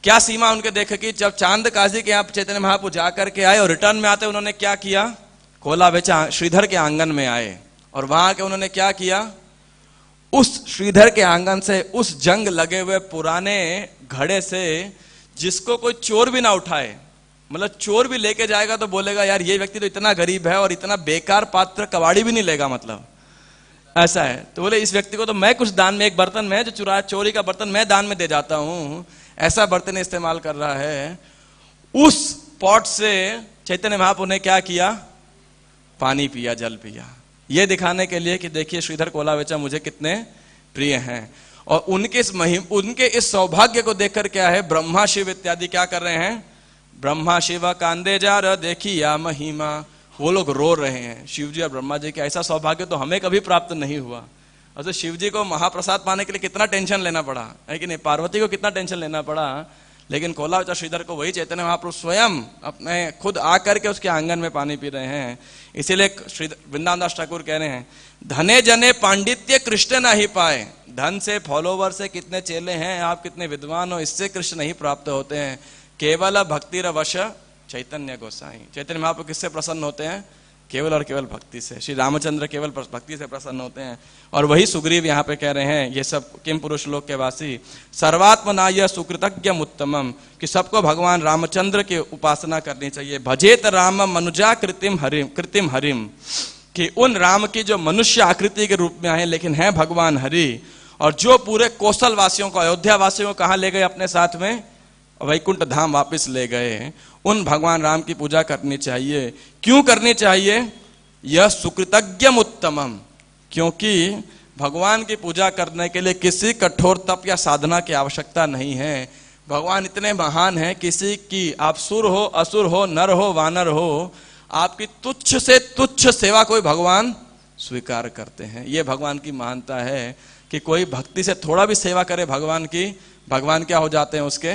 क्या सीमा उनके देख की? जब चांद काजी के यहाँ चैतन्य महाप्रभु जाकर के आए और रिटर्न में आते उन्होंने क्या किया? खोला बेचा श्रीधर के आंगन में आए, और वहां के उन्होंने क्या किया? उस श्रीधर के आंगन से, उस जंग लगे हुए पुराने घड़े से, जिसको कोई चोर भी ना उठाए, मतलब चोर भी लेके जाएगा तो बोलेगा यार ये व्यक्ति तो इतना गरीब है और इतना बेकार पात्र कबाड़ी भी नहीं लेगा, मतलब ऐसा है। तो बोले इस व्यक्ति को तो मैं कुछ दान में, एक बर्तन में जो चुराया, चोरी का बर्तन मैं दान में दे जाता हूं, ऐसा बर्तन इस्तेमाल कर रहा है। उस पॉट से चैतन्य महाप्रभु ने क्या किया? पानी पिया, जल पिया, ये दिखाने के लिए कि देखिए श्रीधर कोलावेचा मुझे कितने प्रिय हैं। और उनके इस सौभाग्य को देखकर क्या है, ब्रह्मा शिव इत्यादि क्या कर रहे हैं? ब्रह्मा शिव कांदे जा रहा देखी या महिमा, वो लोग रो रहे हैं। शिव जी और ब्रह्मा जी का ऐसा सौभाग्य तो हमें कभी प्राप्त नहीं हुआ। और तो शिव जी को महाप्रसाद पाने के लिए कितना टेंशन लेना पड़ा है कि नहीं, पार्वती को कितना टेंशन लेना पड़ा, लेकिन कोलावेचा श्रीधर को वही चैतन्य महाप्रभु स्वयं अपने खुद आकर के उसके आंगन में पानी पी रहे हैं। इसीलिए वृंदावन दास ठाकुर कह रहे हैं, धने जने पांडित्य कृष्ण ना ही पाए। धन से, फॉलोवर से, कितने चेले हैं आप, कितने विद्वान हो, इससे कृष्ण नहीं प्राप्त होते हैं। केवल भक्ति रवश चैतन्य गोसाई। चैतन्य महाप्रभु किससे प्रसन्न होते हैं? केवल और केवल भक्ति से। श्री रामचंद्र केवल भक्ति से प्रसन्न होते हैं। और वही सुग्रीव यहाँ पे कह रहे हैं, ये सब किम पुरुष लोक के वासी, सर्वात्मनाय सुकृतज्ञम उत्तमम, कि सबको भगवान रामचंद्र की उपासना करनी चाहिए। भजेत राम मनुजा कृतिम हरिम, कि उन राम की जो मनुष्य आकृति के रूप में आए लेकिन हैं भगवान हरि, और जो पूरे कौशल वासियों को, अयोध्या वासियों को कहाँ ले गए? अपने साथ में वैकुंठ धाम वापस ले गए। उन भगवान राम की पूजा करनी चाहिए। क्यों करनी चाहिए? यह सुकृतज्ञम उत्तमम, क्योंकि भगवान की पूजा करने के लिए किसी कठोर तप या साधना की आवश्यकता नहीं है। भगवान इतने महान हैं, किसी की, आप सुर हो, असुर हो, नर हो, वानर हो, आपकी तुच्छ से तुच्छ सेवा कोई भगवान स्वीकार करते हैं। ये भगवान की महानता है कि कोई भक्ति से थोड़ा भी सेवा करे भगवान की, भगवान क्या हो जाते हैं? उसके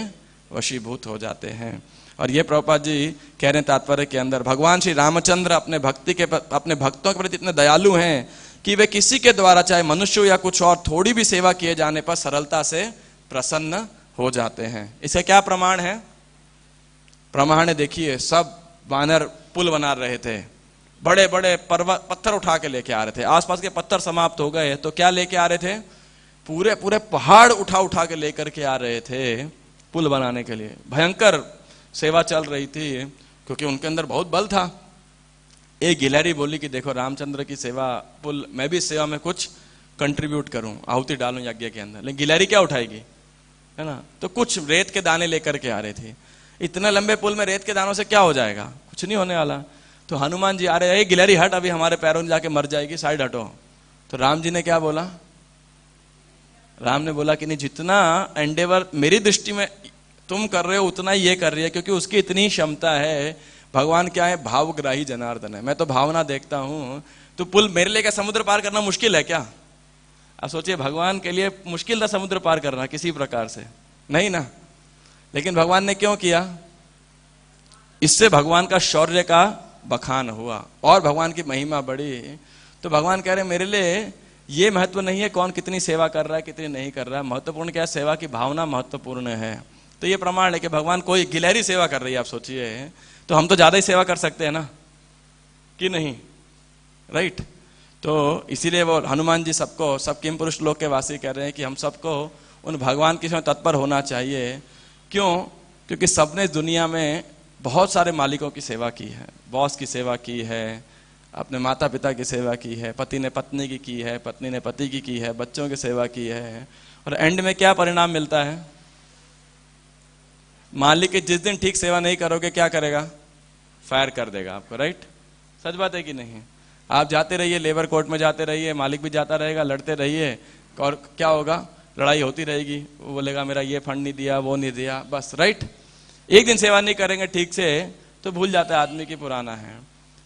वशीभूत हो जाते हैं। और ये प्रभुपाद जी कह रहे हैं तात्पर्य के अंदर, भगवान श्री रामचंद्र अपने भक्तों के प्रति इतने दयालु हैं कि वे किसी के द्वारा, चाहे मनुष्य या कुछ और, थोड़ी भी सेवा किए जाने पर सरलता से प्रसन्न हो जाते हैं। इसे क्या प्रमाण है? प्रमाण है, देखिए, सब वानर पुल बना रहे थे, बड़े बड़े पर्वत पत्थर उठा के लेके आ रहे थे, आसपास के पत्थर समाप्त हो गए तो क्या लेके आ रहे थे? पूरे पूरे पहाड़ उठा के लेकर के आ रहे थे पुल बनाने के लिए। भयंकर सेवा चल रही थी क्योंकि उनके अंदर बहुत बल था। एक गिलहरी बोली कि देखो रामचंद्र की सेवा, पुल, मैं भी इस सेवा में कुछ कंट्रीब्यूट करूं, आहुति डालूं यज्ञ के अंदर। लेकिन गिलहरी क्या उठाएगी, है ना? तो कुछ रेत के दाने लेकर के आ रहे थे। इतने लंबे पुल में रेत के दानों से क्या हो जाएगा? कुछ नहीं होने वाला। तो हनुमान जी आ रहे हैं, गिलहरी हट, अभी हमारे पैरों में जाके मर जाएगी, साइड हटो। तो राम जी ने क्या बोला? राम ने बोला कि नहीं, जितना एंडेवर मेरी दृष्टि में तुम कर रहे हो उतना ही ये कर रही है, क्योंकि उसकी इतनी क्षमता है। भगवान क्या है? भावग्राही जनार्दन है। मैं तो भावना देखता हूं। तो पुल मेरे लिए क्या समुद्र पार करना मुश्किल है क्या? आप सोचिए, भगवान के लिए मुश्किल था समुद्र पार करना किसी प्रकार से? नहीं ना। लेकिन भगवान ने क्यों किया? इससे भगवान का शौर्य का बखान हुआ और भगवान की महिमा बढ़ी। तो भगवान कह रहे मेरे लिए ये महत्व नहीं है कौन कितनी सेवा कर रहा है, कितनी नहीं कर रहा है। महत्वपूर्ण क्या है? सेवा की भावना महत्वपूर्ण है। तो ये प्रमाण है कि भगवान कोई गिलहरी सेवा कर रही है, आप सोचिए, तो हम तो ज्यादा ही सेवा कर सकते हैं ना, कि नहीं? राइट। तो इसीलिए वो हनुमान जी सबको, सब किम पुरुष लोक के वासी कह रहे हैं कि हम सबको उन भगवान की तत्पर होना चाहिए। क्यों? क्योंकि सबने दुनिया में बहुत सारे मालिकों की सेवा की है, बॉस की सेवा की है, अपने माता पिता की सेवा की है, पति ने पत्नी की है, पत्नी ने पति की है, बच्चों की सेवा की है, और एंड में क्या परिणाम मिलता है? मालिक की जिस दिन ठीक सेवा नहीं करोगे क्या करेगा? फायर कर देगा आपको। राइट? सच बात है कि नहीं? आप जाते रहिए, लेबर कोर्ट में जाते रहिए, मालिक भी जाता रहेगा, लड़ते रहिए, और क्या होगा? लड़ाई होती रहेगी। वो बोलेगा मेरा ये फंड नहीं दिया, वो नहीं दिया, बस। राइट? एक दिन सेवा नहीं करेंगे ठीक से तो भूल जाता है आदमी की पुराना है।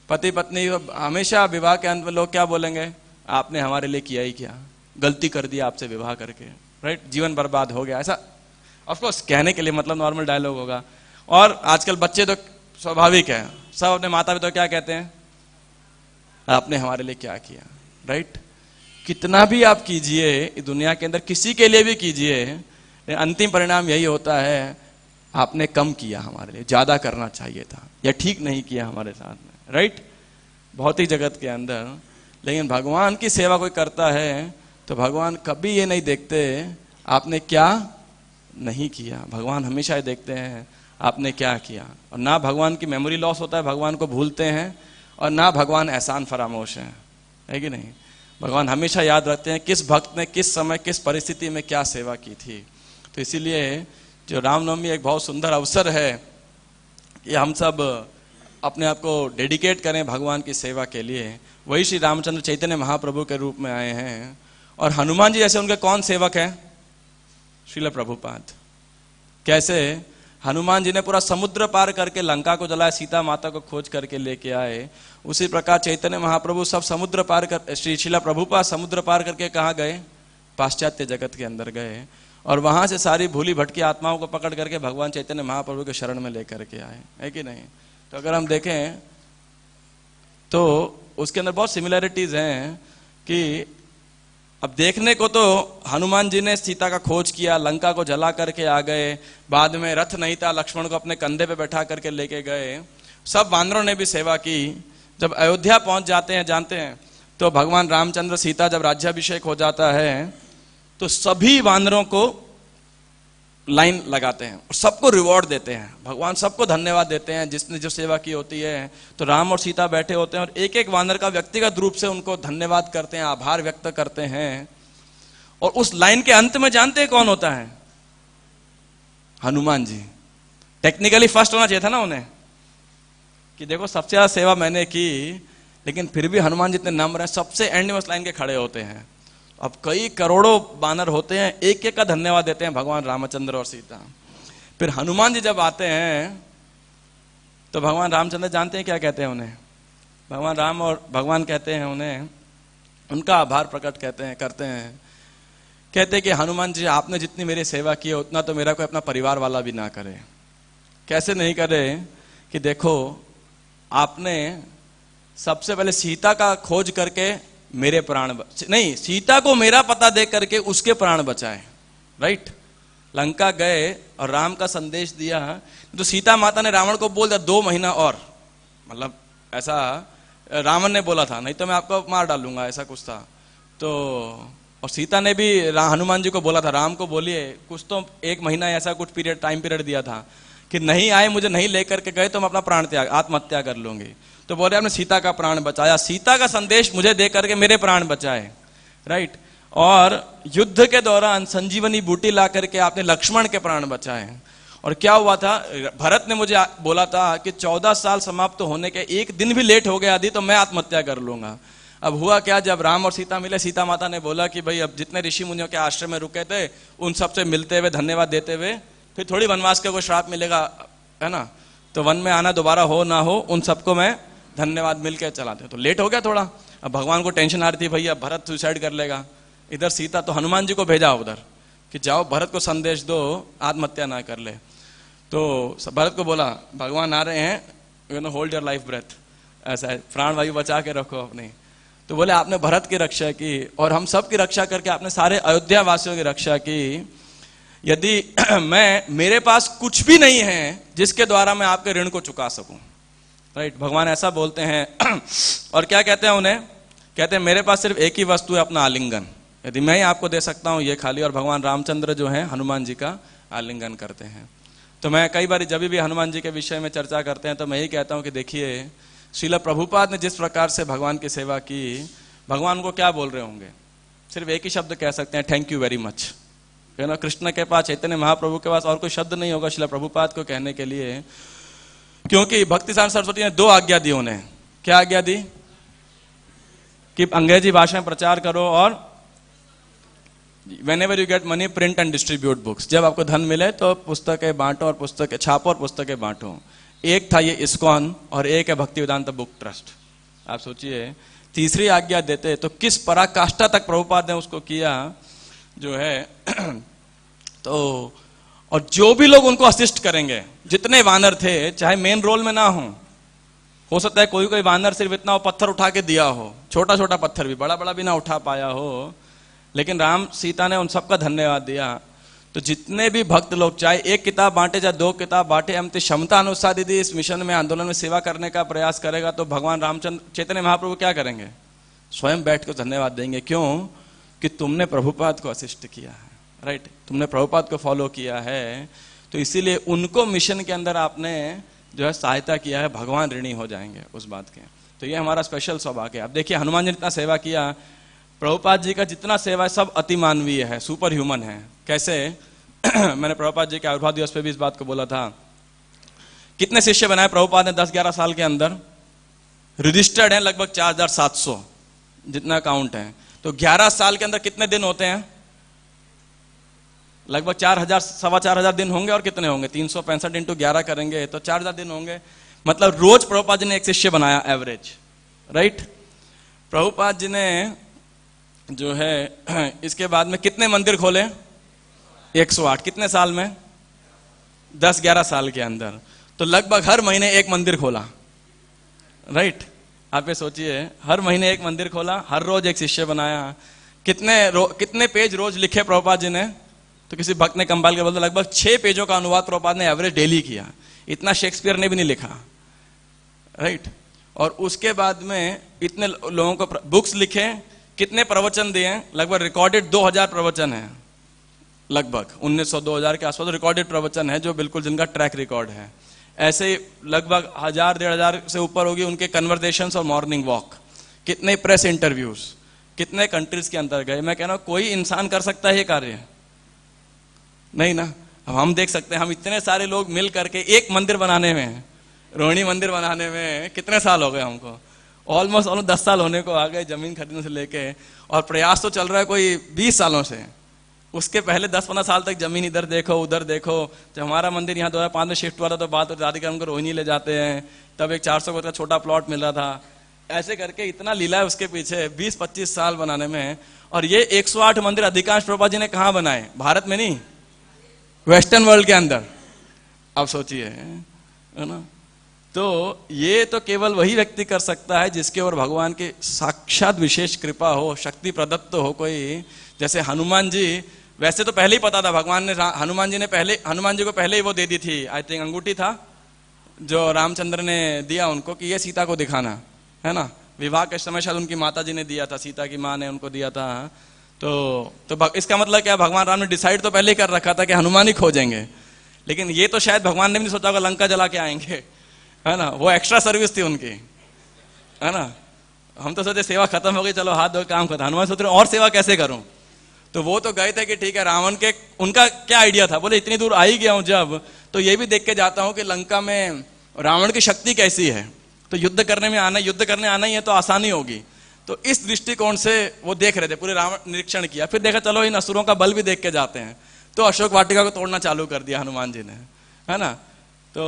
पति पत्नी हमेशा विवाह के अंत में लोग क्या बोलेंगे? आपने हमारे लिए किया ही क्या, गलती कर दिया आपसे विवाह करके। राइट? जीवन बर्बाद हो गया। ऐसा ऑफकोर्स कहने के लिए, मतलब नॉर्मल डायलॉग होगा। और आजकल बच्चे तो स्वाभाविक है, सब अपने माता पिता क्या कहते हैं? आपने हमारे लिए क्या किया। राइट? कितना भी आप कीजिए दुनिया के अंदर, किसी के लिए भी कीजिए, अंतिम परिणाम यही होता है आपने कम किया हमारे लिए, ज्यादा करना चाहिए था, या ठीक नहीं किया हमारे साथ में। राइट? भौतिक जगत के अंदर। लेकिन भगवान की सेवा कोई करता है तो भगवान कभी ये नहीं देखते आपने क्या नहीं किया, भगवान हमेशा ये देखते हैं आपने क्या किया। और ना भगवान की मेमोरी लॉस होता है, भगवान को भूलते हैं, और ना भगवान एहसान फरामोश है कि नहीं। भगवान हमेशा याद रखते हैं किस भक्त ने किस समय किस परिस्थिति में क्या सेवा की थी। तो इसीलिए जो रामनवमी एक बहुत सुंदर अवसर है कि हम सब अपने आप को डेडिकेट करें भगवान की सेवा के लिए। वही श्री रामचंद्र चैतन्य महाप्रभु के रूप में आए हैं। और हनुमान जी जैसे उनके कौन सेवक हैं? श्रील प्रभुपाद। कैसे हनुमान जी ने पूरा समुद्र पार करके लंका को जलाया, सीता माता को खोज करके लेके आए, उसी प्रकार चैतन्य महाप्रभु सब समुद्र पार कर, श्रील प्रभुपाद समुद्र पार करके कहाँ गए? पाश्चात्य जगत के अंदर गए, और वहां से सारी भूली भटकी आत्माओं को पकड़ करके भगवान चैतन्य महाप्रभु के शरण में लेकर के आए, है कि नहीं। तो अगर हम देखें तो उसके अंदर बहुत सिमिलरिटीज हैं कि अब देखने को तो हनुमान जी ने सीता का खोज किया, लंका को जला करके आ गए, बाद में रथ नहीं था, लक्ष्मण को अपने कंधे पे बैठा करके लेके गए, सब वानरों ने भी सेवा की। जब अयोध्या पहुंच जाते हैं, जानते हैं, तो भगवान रामचंद्र सीता जब राज्याभिषेक हो जाता है तो सभी वानरों को लाइन लगाते हैं और सबको रिवॉर्ड देते हैं, भगवान सबको धन्यवाद देते हैं जिसने जो सेवा की होती है। तो राम और सीता बैठे होते हैं और एक एक वानर का व्यक्तिगत रूप से उनको धन्यवाद करते हैं, आभार व्यक्त करते हैं। और उस लाइन के अंत में जानते हैं कौन होता है? हनुमान जी। टेक्निकली फर्स्ट होना चाहिए था ना उन्हें, कि देखो सबसे ज्यादा सेवा मैंने की, लेकिन फिर भी हनुमान जी इतने नम्र हैं, सबसे एंड में उस लाइन के खड़े होते हैं। अब कई करोड़ों बानर होते हैं, एक एक का धन्यवाद देते हैं भगवान रामचंद्र और सीता। फिर हनुमान जी जब आते हैं तो भगवान रामचंद्र जानते हैं क्या कहते हैं उन्हें? भगवान राम और भगवान कहते हैं उन्हें, उनका आभार प्रकट करते हैं कि हनुमान जी आपने जितनी मेरी सेवा की है उतना तो मेरा कोई अपना परिवार वाला भी ना करे। कैसे नहीं करे? कि देखो आपने सबसे पहले सीता का खोज करके मेरे प्राण नहीं, सीता को मेरा पता दे करके उसके प्राण बचाए, राइट। लंका गए और राम का संदेश दिया, तो सीता माता ने रावण को बोल दिया 2 महीना और, मतलब ऐसा रावण ने बोला था, नहीं तो मैं आपको मार डालूंगा, ऐसा कुछ था। तो और सीता ने भी हनुमान जी को बोला था, राम को बोलिए कुछ तो 1 महीना ऐसा कुछ पीरियड टाइम पीरियड दिया था कि नहीं आए, मुझे नहीं लेकर के गए तो मैं अपना प्राण त्याग आत्महत्या कर लूंगी। तो बोले आपने सीता का प्राण बचाया, सीता का संदेश मुझे दे करके मेरे प्राण बचाए, राइट। और युद्ध के दौरान संजीवनी बूटी ला करके आपने लक्ष्मण के प्राण बचाए। और क्या हुआ था, भरत ने मुझे बोला था कि 14 साल समाप्त होने के 1 दिन भी लेट हो गया यदि तो मैं आत्महत्या कर लूंगा। अब हुआ क्या, जब राम और सीता मिले, सीता माता ने बोला कि भाई अब जितने ऋषि मुनियों के आश्रम में रुके थे उन सबसे मिलते हुए धन्यवाद देते हुए फिर थोड़ी वनवास का कोई श्राप मिलेगा, है ना, तो वन में आना दोबारा हो ना हो उन सबको मैं धन्यवाद मिलकर चलाते। तो लेट हो गया थोड़ा, अब भगवान को टेंशन आ रही थी, भैया भरत सुसाइड कर लेगा। इधर सीता तो हनुमान जी को भेजा उधर कि जाओ भरत को संदेश दो आत्महत्या ना कर ले। तो भरत को बोला भगवान आ रहे हैं, you know hold your life breath, ऐसा है, प्राण वायु बचा के रखो अपनी। तो बोले आपने भरत की रक्षा की और हम सब की रक्षा करके आपने सारे अयोध्या वासियों की रक्षा की। यदि मेरे पास कुछ भी नहीं है जिसके द्वारा मैं आपके ऋण को चुका सकूं, राइट, भगवान ऐसा बोलते हैं। और क्या कहते हैं उन्हें? कहते हैं मेरे पास सिर्फ एक ही वस्तु है, अपना आलिंगन, यदि मैं ही आपको दे सकता हूं ये खाली। और भगवान रामचंद्र जो है हनुमान जी का आलिंगन करते हैं। तो मैं कई बार जब भी हनुमान जी के विषय में चर्चा करते हैं तो मैं यही कहता हूं कि देखिए श्रील प्रभुपाद ने जिस प्रकार से भगवान की सेवा की, भगवान को क्या बोल रहे होंगे? सिर्फ एक ही शब्द कह सकते हैं, थैंक यू वेरी मच, है ना। कृष्ण के पास, चैतन्य महाप्रभु के पास और कोई शब्द नहीं होगा श्रील प्रभुपाद को कहने के लिए, क्योंकि भक्तिसार सरस्वती ने 2 आज्ञा दी उन्हें। क्या आज्ञा दी? कि अंग्रेजी भाषा में प्रचार करो और whenever you get money print and distribute books, जब आपको धन मिले तो पुस्तकें बांटो और पुस्तकें छापो और पुस्तकें बांटो। एक था ये इस्कॉन और एक है भक्ति वेदांत बुक ट्रस्ट। आप सोचिए तीसरी आज्ञा देते तो किस पराकाष्ठा तक प्रभुपाद ने उसको किया जो है। तो और जो भी लोग उनको असिस्ट करेंगे, जितने वानर थे, चाहे मेन रोल में ना हो सकता है कोई वानर सिर्फ इतना पत्थर उठा के दिया हो, छोटा छोटा पत्थर भी, बड़ा बड़ा भी ना उठा पाया हो, लेकिन राम सीता ने उन सबका धन्यवाद दिया। तो जितने भी भक्त लोग, चाहे 1 किताब बांटे चाहे 2 किताब बांटे, हम क्षमता अनुसार यदि इस मिशन में, आंदोलन में सेवा करने का प्रयास करेगा तो भगवान रामचंद्र चैतन्य महाप्रभु क्या करेंगे? स्वयं बैठ कर धन्यवाद देंगे। क्यों? कि तुमने प्रभुपाद को असिस्ट किया है, राइट, तुमने प्रभुपाद को फॉलो किया है, तो इसीलिए उनको मिशन के अंदर आपने जो है सहायता किया है, भगवान ऋणी हो जाएंगे उस बात के। तो ये हमारा स्पेशल सौभाग्य है। अब देखिए हनुमान जी ने इतना सेवा किया, प्रभुपाद जी का जितना सेवा है सब अति मानवीय है, सुपर ह्यूमन है। कैसे? मैंने प्रभुपाद जी के आविर्भाव दिवस पे भी इस बात को बोला था। कितने शिष्य बनाए प्रभुपाद ने 10-11 साल के अंदर? रजिस्टर्ड है लगभग 4700 जितना काउंट है। तो 11 साल के अंदर कितने दिन होते हैं? लगभग 4000 4,500 दिन होंगे। और कितने होंगे? 365 इंटू 11 करेंगे तो 4000 दिन होंगे। मतलब रोज प्रभुपाद जी ने एक शिष्य बनाया एवरेज, राइट। प्रभुपाद जी ने जो है इसके बाद में कितने मंदिर खोले? 108। कितने साल में? 10-11 साल के अंदर। तो लगभग हर महीने एक मंदिर खोला, राइट। आप ये सोचिए, हर महीने एक मंदिर खोला, हर रोज एक शिष्य बनाया। कितने पेज रोज लिखे प्रभुपाद जी ने? तो किसी भक्त ने कंपाइल कर बोलते लगभग 6 पेजों का अनुवाद प्रभुपाद ने एवरेज डेली किया। इतना शेक्सपियर ने भी नहीं लिखा, राइट। और उसके बाद में इतने लोगों को बुक्स लिखे, कितने प्रवचन दिए? लगभग रिकॉर्डेड 2000 प्रवचन है, लगभग 1900-2000 के आसपास रिकॉर्डेड प्रवचन है जो बिल्कुल जिनका ट्रैक रिकॉर्ड है। ऐसे लगभग 1000-1500 से ऊपर होगी उनके कन्वर्सेशंस और मॉर्निंग वॉक। कितने प्रेस इंटरव्यूज, कितने कंट्रीज के अंदर गए। मैं कह रहा हूं कोई इंसान कर सकता है ये कार्य? नहीं ना। अब हम देख सकते हैं, हम इतने सारे लोग मिल करके एक मंदिर बनाने में, रोहिणी मंदिर बनाने में कितने साल हो गए हमको? ऑलमोस्ट 10 साल होने को आ गए, जमीन खरीदने से लेके। और प्रयास तो चल रहा है कोई 20 सालों से। उसके पहले 10-15 साल तक जमीन इधर देखो उधर देखो। जब हमारा मंदिर यहाँ 2005 में शिफ्ट हुआ था तो बात राधिका को रोहिणी ले जाते हैं, तब एक 400 गज का छोटा प्लॉट मिल रहा था। ऐसे करके इतना लीला है उसके पीछे 20-25 साल बनाने में। और ये 108 मंदिर अधिकांश प्रभुपाद जी ने कहाँ बनाए? भारत में नहीं, वेस्टर्न वर्ल्ड के अंदर। अब सोचिए, है ना। तो ये तो केवल वही व्यक्ति कर सकता है जिसके ओर भगवान की साक्षात विशेष कृपा हो, शक्ति प्रदत्त हो कोई। जैसे हनुमान जी, वैसे तो पहले ही पता था भगवान ने, हनुमान जी को पहले ही वो दे दी थी, आई थिंक अंगूठी था जो रामचंद्र ने दिया उनको कि ये सीता को दिखाना, है ना। विवाह के समय शायद उनकी माता जी ने दिया था, सीता की माँ ने उनको दिया था। तो इसका मतलब क्या? भगवान राम ने डिसाइड तो पहले ही कर रखा था कि हनुमान ही खोजेंगे। लेकिन ये तो शायद भगवान ने भी नहीं सोचा होगा लंका जला के आएंगे, है ना। वो एक्स्ट्रा सर्विस थी उनकी, है ना। हम तो सोचे सेवा खत्म हो गई, चलो हाथ धो काम खत्म। हनुमान सोच रहे और सेवा कैसे करूं? तो वो तो गए थे कि ठीक है, रावण के, उनका क्या आइडिया था, बोले इतनी दूर आ ही गया हूं जब, तो ये भी देख के जाता हूं कि लंका में रावण की शक्ति कैसी है। तो युद्ध करने आना ही है तो आसानी होगी। तो इस दृष्टिकोण से वो देख रहे थे, पूरे रावण निरीक्षण किया। फिर देखा चलो इन असुरों का बल भी देख के जाते हैं। तो अशोक वाटिका को तोड़ना चालू कर दिया हनुमान जी ने, है ना। तो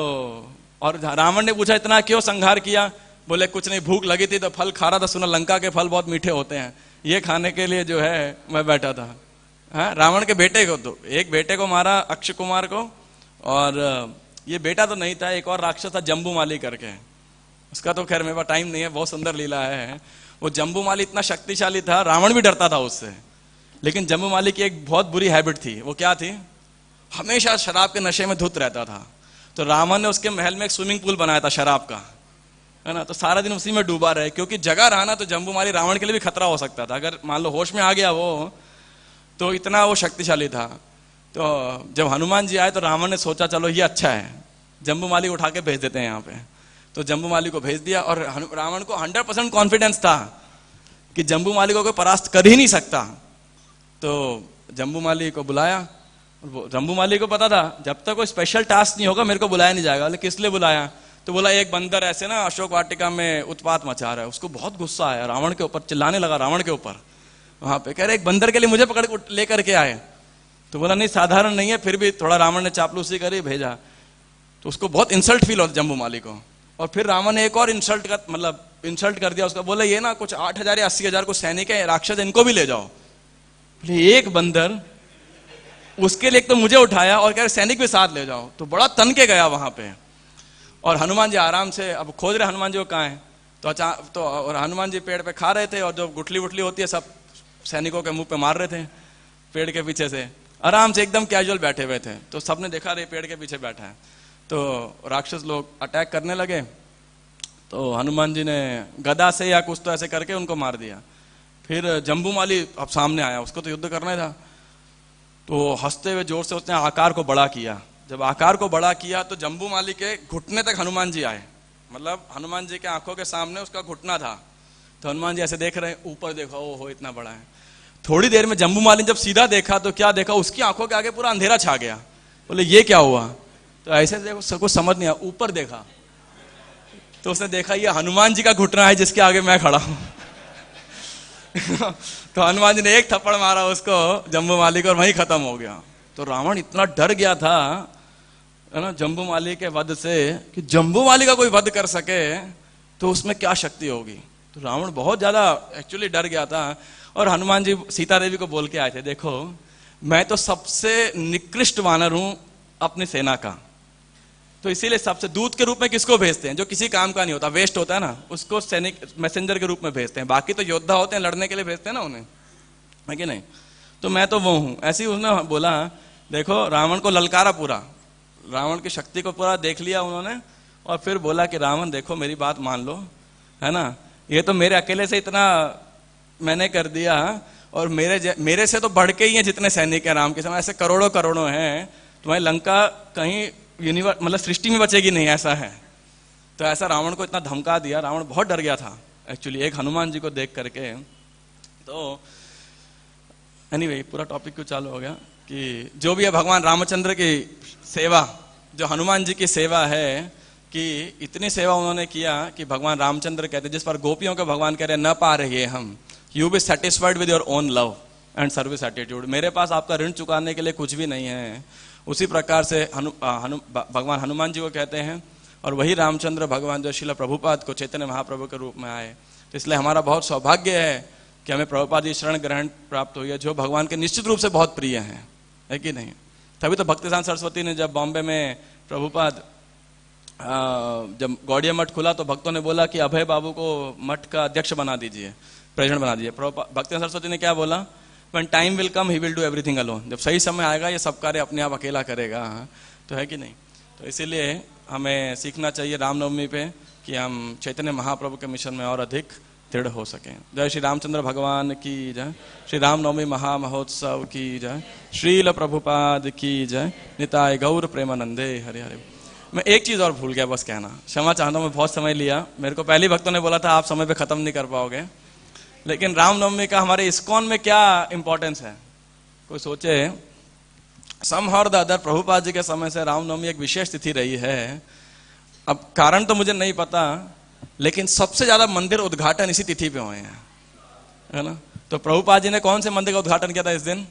और रावण ने पूछा इतना क्यों संहार किया? बोले कुछ नहीं, भूख लगी थी तो फल खा रहा था, सुना लंका के फल बहुत मीठे होते हैं, ये खाने के लिए जो है मैं बैठा था। हाँ, रावण के बेटे को, तो एक बेटे को मारा अक्षय कुमार को, और ये बेटा तो नहीं था, एक और राक्षस था जम्बूमाली करके। उसका तो खैर मेरे पास टाइम नहीं है, बहुत सुंदर लीला है। वो जम्बूमाली इतना शक्तिशाली था, रावण भी डरता था उससे। लेकिन जम्बूमाली की एक बहुत बुरी हैबिट थी। वो क्या थी? हमेशा शराब के नशे में धुत रहता था। तो रावण ने उसके महल में एक स्विमिंग पूल बनाया था शराब का, है ना। तो सारा दिन उसी में डूबा रहे, क्योंकि जगह रहा ना तो जम्बूमाली रावण के लिए भी खतरा हो सकता था। अगर मान लो होश में आ गया वो, तो इतना वो शक्तिशाली था। तो जब हनुमान जी आए तो रावण ने सोचा चलो ये अच्छा है, जम्बूमाली उठा के भेज देते हैं यहाँ पे। तो जम्बूमाली को भेज दिया, और रावण को 100% कॉन्फिडेंस था कि जम्बूमाली को कोई परास्त कर ही नहीं सकता। तो जम्बूमाली को बुलाया, जम्बूमाली को पता था जब तक कोई स्पेशल टास्क नहीं होगा मेरे को बुलाया नहीं जाएगा। किस लिए बुलाया? तो बोला एक बंदर ऐसे ना अशोक वाटिका में उत्पात मचा रहा है। उसको बहुत गुस्सा आया रावण के ऊपर, चिल्लाने लगा रावण के ऊपर वहां पे, कह रहे एक बंदर के लिए मुझे पकड़ लेकर के आए। तो बोला नहीं, साधारण नहीं है, फिर भी थोड़ा रावण ने चापलूसी करी, भेजा। तो उसको बहुत इंसल्ट फील होता जम्बूमाली को। और फिर रावण ने एक और इंसल्ट कर दिया उसका। बोला ये ना कुछ 8000 या 80,000 को सैनिक है, राक्षस, इनको भी ले जाओ। बोले एक बंदर, उसके लिए तो मुझे उठाया और कह रहे सैनिक भी साथ ले जाओ। तो बड़ा तन के गया वहां पे। और हनुमान जी आराम से अब खोज रहे हनुमान जी को कहाँ है। तो और हनुमान जी पेड़ पे खा रहे थे, और जो गुठली वुठली होती है सब सैनिकों के मुंह पे मार रहे थे पेड़ के पीछे से, आराम से एकदम कैजुअल बैठे हुए थे। तो सबने देखा रहे पेड़ के पीछे बैठा है। तो राक्षस लोग अटैक करने लगे। तो हनुमान जी ने गदा से या कुछ तो ऐसे करके उनको मार दिया। फिर जम्बूमाली अब सामने आया, उसको तो युद्ध करना ही था, तो हंसते हुए जोर से उसने आकार को बड़ा किया। जब आकार को बड़ा किया तो जम्बूमाली के घुटने तक हनुमान जी आए, मतलब हनुमान जी के आंखों के सामने उसका घुटना था। तो हनुमान जी ऐसे देख रहे हैं, ऊपर देखो, ओहो इतना बड़ा है। थोड़ी देर में जम्बूमाली जब सीधा देखा तो क्या देखा, उसकी आंखों के आगे पूरा अंधेरा छा गया। बोले ये क्या हुआ? तो ऐसे देखो, सबको समझ नहीं आया। ऊपर देखा तो उसने देखा ये हनुमान जी का घुटना है जिसके आगे मैं खड़ा हूं। तो हनुमान जी ने एक थप्पड़ मारा उसको, जम्बूमाली को, और वहीं खत्म हो गया। तो रावण इतना डर गया था, है ना, जम्बूमाली के वध से, कि जम्बूमाली का कोई वध कर सके तो उसमें क्या शक्ति होगी। तो रावण बहुत ज्यादा एक्चुअली डर गया था। और हनुमान जी सीता देवी को बोल के आए थे, देखो मैं तो सबसे निकृष्ट वानर हूं अपनी सेना का, तो इसीलिए सबसे दूत के रूप में किसको भेजते हैं? जो किसी काम का नहीं होता, वेस्ट होता है ना, उसको सैनिक मैसेंजर के रूप में भेजते हैं। बाकी तो योद्धा होते हैं, लड़ने के लिए भेजते हैं ना उन्हें, है कि नहीं? तो मैं तो वो हूं। ऐसे ही उसने बोला, देखो रावण को ललकारा पूरा, रावण की शक्ति को पूरा देख लिया उन्होंने, और फिर बोला कि रावण देखो मेरी बात मान लो, है ना, ये तो मेरे अकेले से इतना मैंने कर दिया, और मेरे से तो बढ़ के ही हैं जितने सैनिक हैं राम के समय, ऐसे करोड़ों करोड़ों हैं, तुम्हारी लंका कहीं यूनिवर्स मतलब सृष्टि में बचेगी नहीं, ऐसा है। तो ऐसा रावण को इतना धमका दिया, रावण बहुत डर गया था एक्चुअली एक हनुमान जी को देख करके। तो एनीवे पूरा टॉपिक क्यों चालू हो गया कि जो भी है भगवान रामचंद्र की सेवा, जो हनुमान जी की सेवा है, कि इतनी सेवा उन्होंने किया कि भगवान रामचंद्र कहते, जिस पर गोपियों के भगवान कह रहे न पा रहे हम, you be satisfied with your own love and service attitude, मेरे पास आपका ऋण चुकाने के लिए कुछ भी नहीं है। उसी प्रकार से भगवान हनुमान जी को कहते हैं। और वही रामचंद्र भगवान जो श्रील प्रभुपाद को चैतन्य महाप्रभु के रूप में आए। तो इसलिए हमारा बहुत सौभाग्य है कि हमें प्रभुपाद की शरण ग्रहण प्राप्त हुई है, जो भगवान के निश्चित रूप से बहुत प्रिय हैं, है कि नहीं? तभी तो भक्तिसार सरस्वती ने जब बॉम्बे में प्रभुपाद जब गौड़िया मठ खुला तो भक्तों ने बोला कि अभय बाबू को मठ का अध्यक्ष बना दीजिए, प्रेसिडेंट बना दीजिए। भक्तिसार सरस्वती ने क्या बोला, When time will come, he will do everything alone. जब सही समय आएगा ये सब कार्य अपने आप अकेला करेगा, तो है कि नहीं? तो इसीलिए हमें सीखना चाहिए रामनवमी पे कि हम चैतन्य महाप्रभु के मिशन में और अधिक दृढ़ हो सकें। जय श्री रामचंद्र भगवान की जय, श्री रामनवमी महामहोत्सव की जय, श्रील प्रभुपाद की जय, निताय गौर प्रेमानंदे हरे हरे। मैं एक चीज और भूल गया बस कहना, क्षमा चाहता हूँ, मैं बहुत समय लिया। मेरे को पहले भक्तों ने बोला था आप समय पे खत्म नहीं कर पाओगे, लेकिन रामनवमी का हमारे इस्कॉन में क्या इंपॉर्टेंस है, कोई सोचे? Somehow the other Prabhupada ji के समय से रामनवमी एक विशेष तिथि रही है। अब कारण तो मुझे नहीं पता, लेकिन सबसे ज्यादा मंदिर उद्घाटन इसी तिथि पे हुए हैं, है ना? तो प्रभुपाद जी ने कौन से मंदिर का उद्घाटन किया था इस दिन?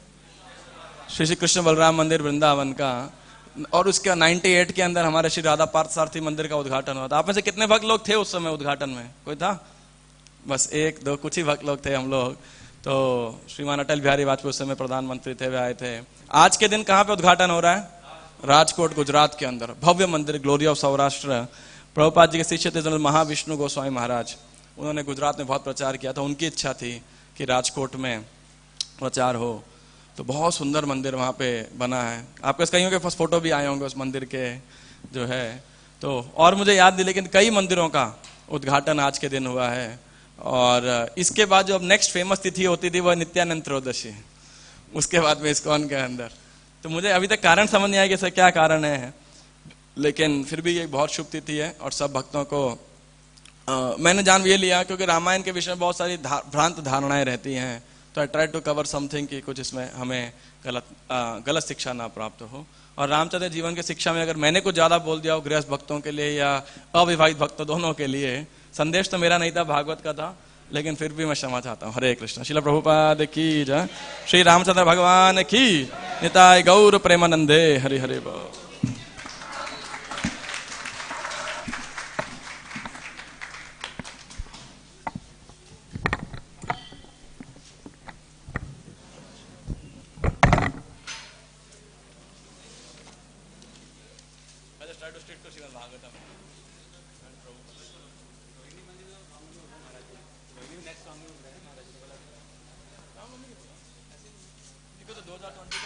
श्री श्री कृष्ण बलराम मंदिर वृंदावन का। और उसके 98 के अंदर हमारे श्री राधा पार्थसारथी मंदिर का उद्घाटन हुआ था। आप में से कितने भक्त लोग थे उस समय उद्घाटन में? कोई था? बस एक दो कुछ ही भक्त लोग थे हम लोग। तो श्रीमान अटल बिहारी वाजपेयी उस समय प्रधानमंत्री थे, वे आए थे। आज के दिन कहाँ पे उद्घाटन हो रहा है? राजकोट गुजरात के अंदर भव्य मंदिर ग्लोरी ऑफ सौराष्ट्र। प्रभुपाद जी के शिष्य थे जनरल महाविष्णु गोस्वामी महाराज, उन्होंने गुजरात में बहुत प्रचार किया था। उनकी इच्छा थी कि राजकोट में प्रचार हो, तो बहुत सुंदर मंदिर वहाँ पे बना है। आपके कईयों के पास फोटो भी आए होंगे उस मंदिर के जो है। तो और मुझे याद नहीं, लेकिन कई मंदिरों का उद्घाटन आज के दिन हुआ है। और इसके बाद जो अब नेक्स्ट फेमस तिथि होती थी वह नित्यानंद त्रयोदशी, उसके बाद में इस्कॉन के अंदर। तो मुझे अभी तक कारण समझ नहीं आया कि इसका क्या कारण है, लेकिन फिर भी ये बहुत शुभ तिथि है। और सब भक्तों को मैंने जान ये लिया क्योंकि रामायण के विषय में बहुत सारी भ्रांत धारणाएं रहती हैं, तो I try to cover something कि कुछ इसमें हमें गलत शिक्षा ना प्राप्त हो। और रामचंद्र जीवन की शिक्षा में अगर मैंने कुछ ज्यादा बोल दिया हो गृहस्थ भक्तों के लिए या अविवाहित भक्तों दोनों के लिए, संदेश तो मेरा नहीं था, भागवत का था, लेकिन फिर भी मैं क्षमा चाहता हूँ। हरे कृष्ण। श्रील प्रभुपाद की जय, श्री रामचंद्र भगवान की, निताय गौर प्रेमानंदे हरि हरे बोल। तो 2020